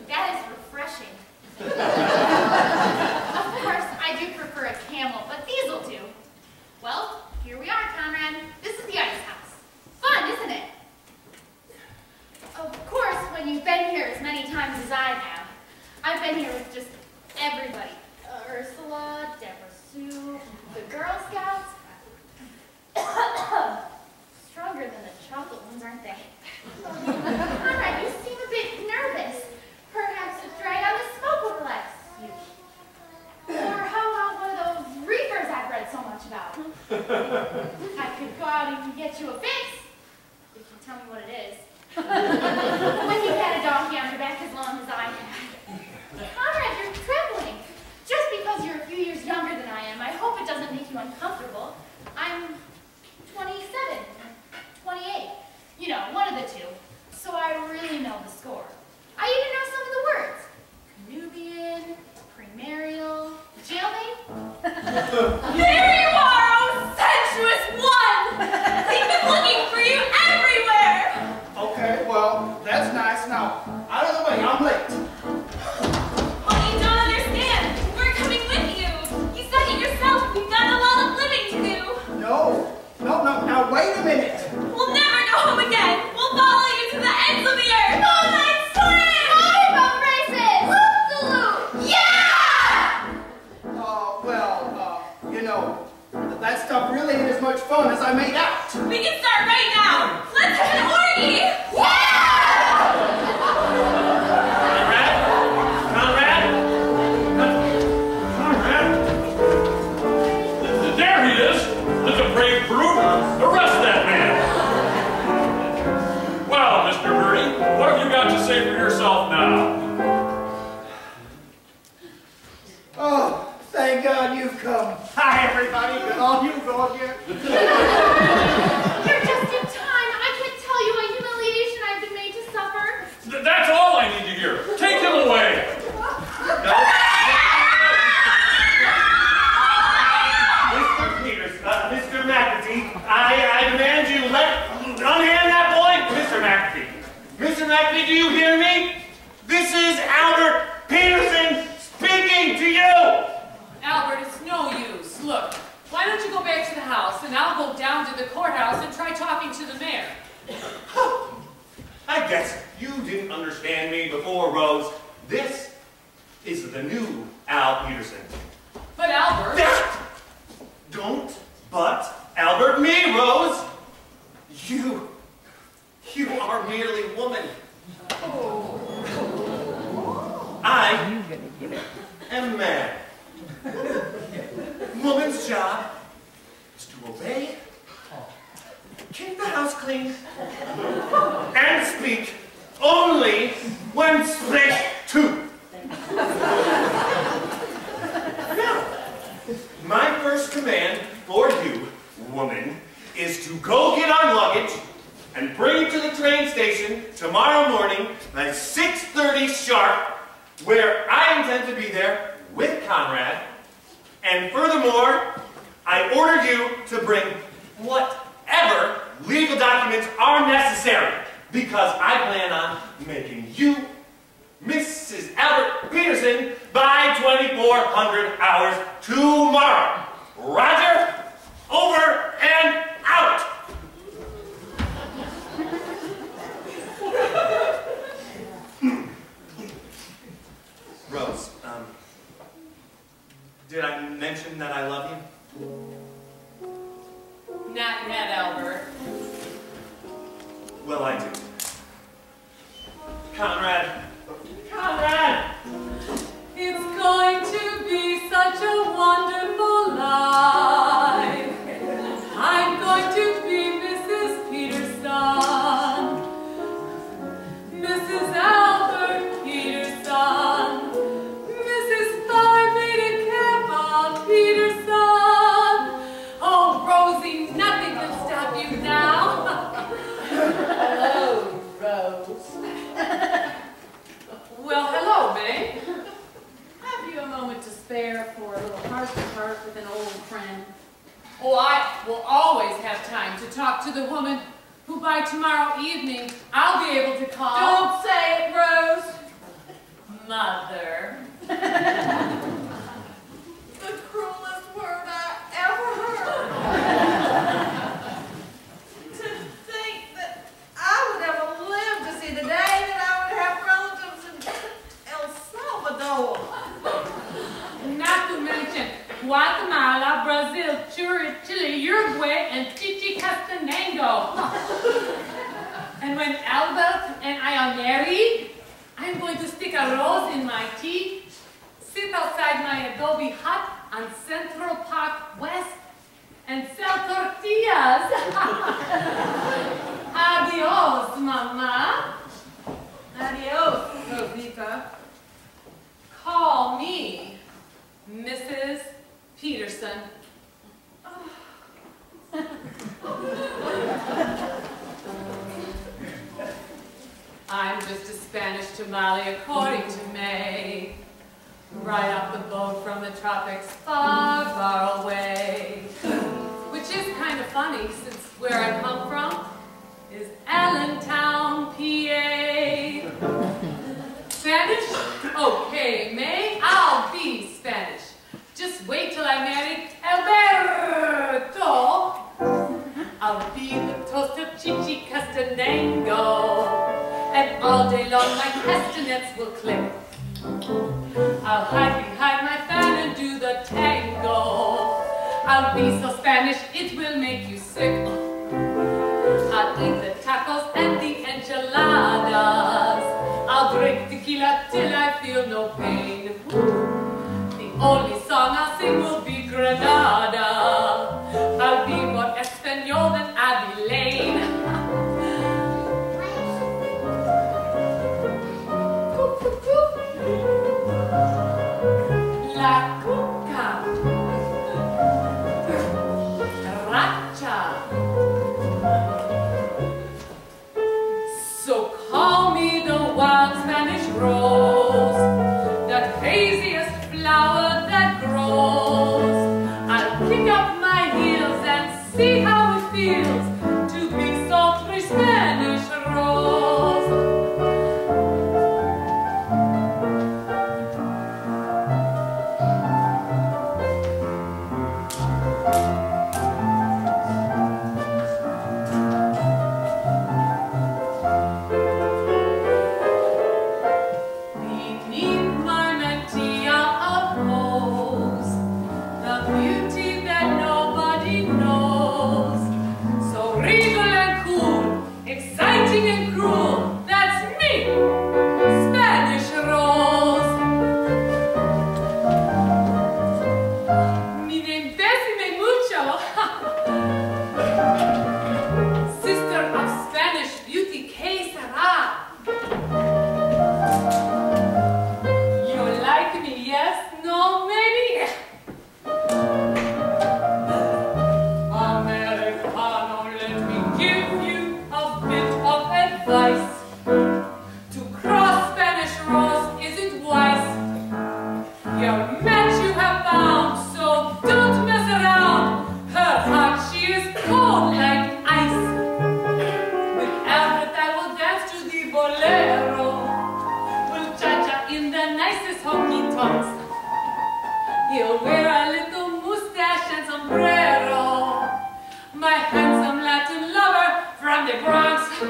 That is refreshing. Of course, I do prefer a camel, but these will do. Well, here we are, Conrad. This is the ice house. Fun, isn't it? Of course, when you've been here as many times as I have, I've been here with just everybody. Ursula, Deborah Sue, the Girl Scouts. Stronger than the chocolate ones, aren't they? Conrad, you seem a bit nervous. Perhaps a drag on the smoke will relax you. Or how about one of those reefers I've read so much about? I could go out and get you a fix, if you tell me what it is. When you've had a donkey on your back as long as I have. Conrad, you're trembling. Just because you're a few years younger than I am, I hope it doesn't make you uncomfortable. I'm 27, 28. You know, one of the two. So I really know the score. I even know some of the words. Canubian, premarial, jailmate. There you are, oh sensuous one! We've been looking for you everywhere! Okay, well, that's nice. Now, out of the way, I'm late. Well, you don't understand. We're coming with you. You said it yourself. We've got a lot of living to do. No, now wait a minute. We'll never go home again. We'll follow you to the ends of the earth. All night swim! Volleyball races! Loop-de-loop! Yeah! You know, that stuff really ain't as much fun as I made out. We can start right now. Let's have an orgy! Conrad? There he is! The depraved brute! Arrest that man! Well, Mr. Birdie, what have you got to say for yourself now? Oh, thank God you've come. Hi, everybody. Good on you, go here. You're just in time. I can't tell you what humiliation I've been made to suffer. That's all I need to hear. Take him away! No. Mr. Peters, Mr. McAtee, I demand you unhand that boy. Mr. McAtee. Mr. McAtee, do you hear me? This is Albert Peterson speaking to you. Albert, it's no use. Look, why don't you go back to the house, and I'll go down to the courthouse and try talking to the mayor. I guess you didn't understand me before, Rose. This is the new Al Peterson. But Albert... That! Don't but Albert me, Rose! You are merely woman. I am man. Woman's job is to obey, keep the house clean, and speak only when spoke to. Now, my first command for you, woman, is to go get our luggage and bring it to the train station tomorrow morning at 6:30 sharp, where I intend to be there with Conrad. And furthermore, I order you to bring whatever legal documents are necessary, because I plan on making you Mrs. Albert Peterson by 2400 hours tomorrow. Roger, over and out. Rose, did I mention that I love you? Not yet, Albert. Well, I do. Conrad! Conrad! It's going to be such a wonderful life. I'm going to be Mrs. Peterson. Mrs. Albert Peterson. Mrs. Phi Beta Kappa Peterson. Oh, Rosie, nothing can stop you now. Hello, Rose. Well, hello, May. Have you a moment to spare for a little heart-to-heart with an old friend? Oh, I will always have time to talk to the woman who by tomorrow evening I'll be able to call... Don't say it, Rose. Mother. The cruelest word I ever heard. To think that I would ever live to see the day that I would have relatives in El Salvador. Not to mention Guatemala, Brazil, Chile, Uruguay, and Chichicastenango. And when Albert and I are married, I'm going to stick a rose in my teeth, sit outside my adobe hut on Central Park West, and sell tortillas. Adios, Mama. Adios, Rosita. Call me Mrs. Peterson. I'm just a Spanish tamale according to May. Right off the boat from the tropics far, far away. Which is kind of funny since where I come from is Allentown, PA. Spanish? Okay, May, I'll be Spanish. Just wait till I marry Alberto. I'll be the toast of Chichicastenango. And all day long my castanets will click. I'll hide behind my fan and do the tango. I'll be so Spanish it will make you sick. I'll eat the tacos and the enchiladas. I'll drink tequila till I feel no pain. The only song I'll sing will be Granada. I'll be more Espanol than Abbey Lane. La cuca, racha. So call me the wild Spanish rose, the craziest flower that grows. I bolero. We'll cha-cha in the nicest honky-tonks. He'll wear a little mustache and sombrero. My handsome Latin lover from the Bronx. So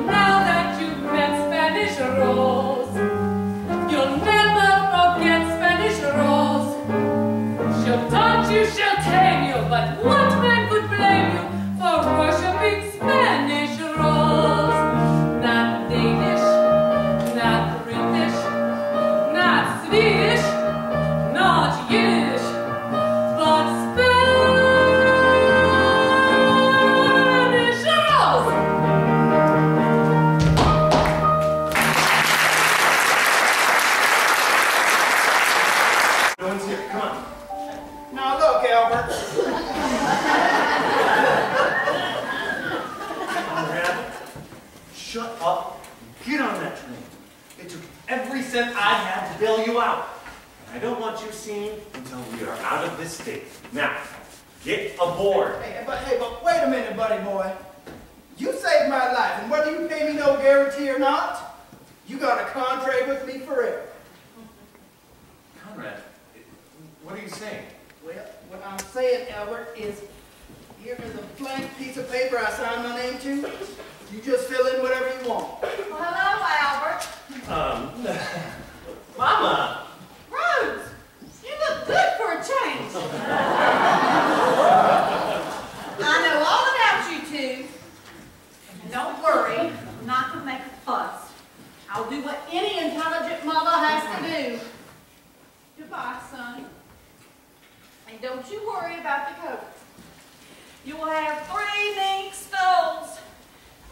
now that you've met Spanish Rose, you'll never forget Spanish Rose. She'll taunt you, she'll tame you, but what man could blame you for worshiping Spanish Rose? Not Danish, not British, not Swedish, not Yiddish, but Spanish Rose! No one's here. Come on. Now look, Albert. Conrad, shut up and get on that train. It took every cent I had to bail you out. And I don't want you seen until we are out of this state. Now, get aboard. Hey, but wait a minute, buddy boy. You saved my life, and whether you pay me no guarantee or not, you got a contract with me forever. Conrad, what are you saying? Well, what I'm saying, Albert, is here is a blank piece of paper I signed my name to. You just fill in whatever you want. Well, hello, Albert. Mama! Rose, you look good for a change. I know all about you two. And don't worry, I'm not going to make a fuss. I'll do what any intelligent mother has to do. Goodbye, son. And don't you worry about the coat. You will have 3 neat stoles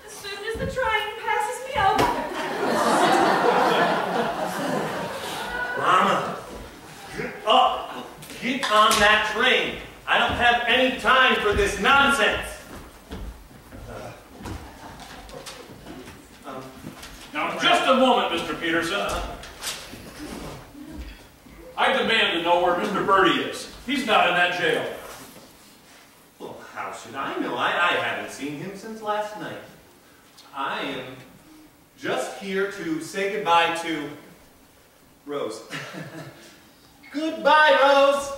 as soon as the train passes me over. Mama! Get up! Get on that train! I don't have any time for this nonsense! Now, just a moment, Mr. Peterson. I demand to know where Mr. Birdie is. He's not in that jail. Well, how should I know? I haven't seen him since last night. I am just here to say goodbye to Rose. Goodbye, Rose!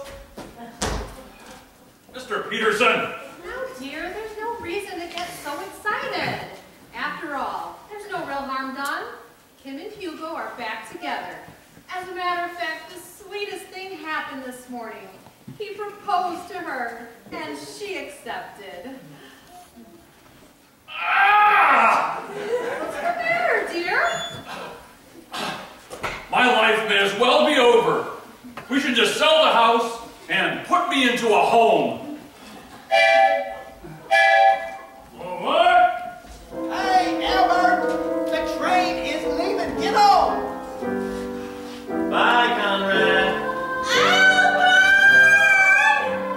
Mr. Peterson! No, dear, there's no reason to get so excited. After all, there's no real harm done. Kim and Hugo are back together. As a matter of fact, the sweetest thing happened this morning. He proposed to her, and she accepted. Ah! What's the matter, dear? My life may as well be over. We should just sell the house and put me into a home. What? Hey, Albert! The train is leaving. Get on! Bye, Conrad. Albert!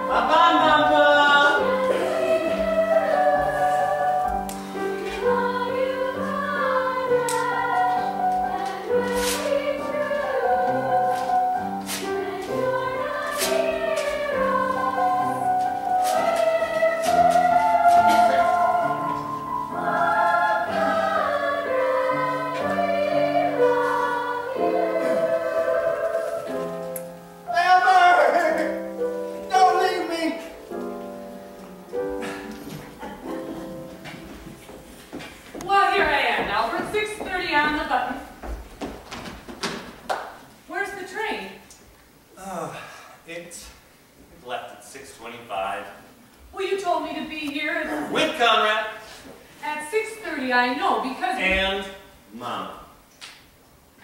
Bye-bye, Mama. Albert! Don't leave me! Well, here I am, Albert. 6:30 on the button. Where's the train? It left at 6:25. Well, you told me to be here With Conrad at 6:30, I know, because... and Mama.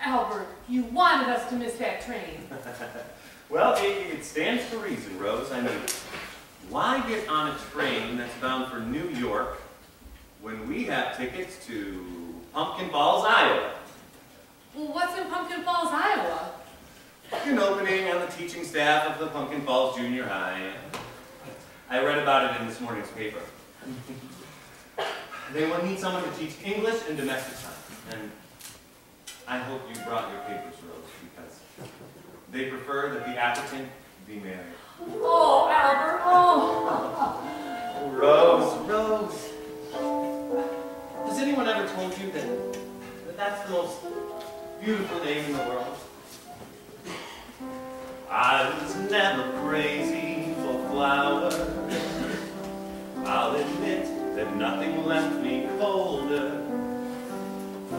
Albert, you wanted us to miss that train. Well, it stands to reason, Rose. I mean, why get on a train that's bound for New York when we have tickets to Pumpkin Falls, Iowa? Well, what's in Pumpkin Falls, Iowa? An opening on the teaching staff of the Pumpkin Falls Junior High. I read about it in this morning's paper. They will need someone to teach English and domestic science. And I hope you brought your papers, Rose, because they prefer that the applicant be married. Oh, Albert, oh. Rose, Rose. Does anyone anyone ever told you that that's the most beautiful name in the world? I was never crazy for flowers. I'll admit that nothing left me colder.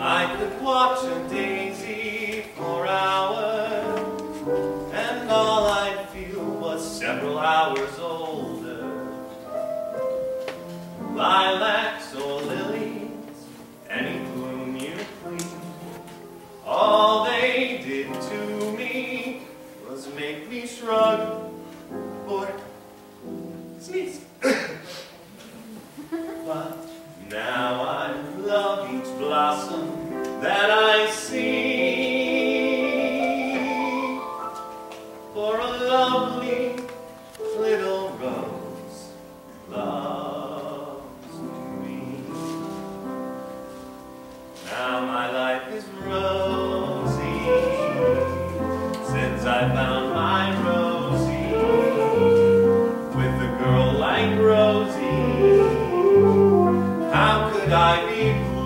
I could watch a daisy for hours, and all I'd feel was several hours older. Lilacs or lilies, any bloom you please, all they did to me was make me shrug or sneeze. But now I love each blossom that I see, for a lovely little rose loves me. Now my life is rosy since I found my Rosie. With a girl like Rosie, how could I be blue?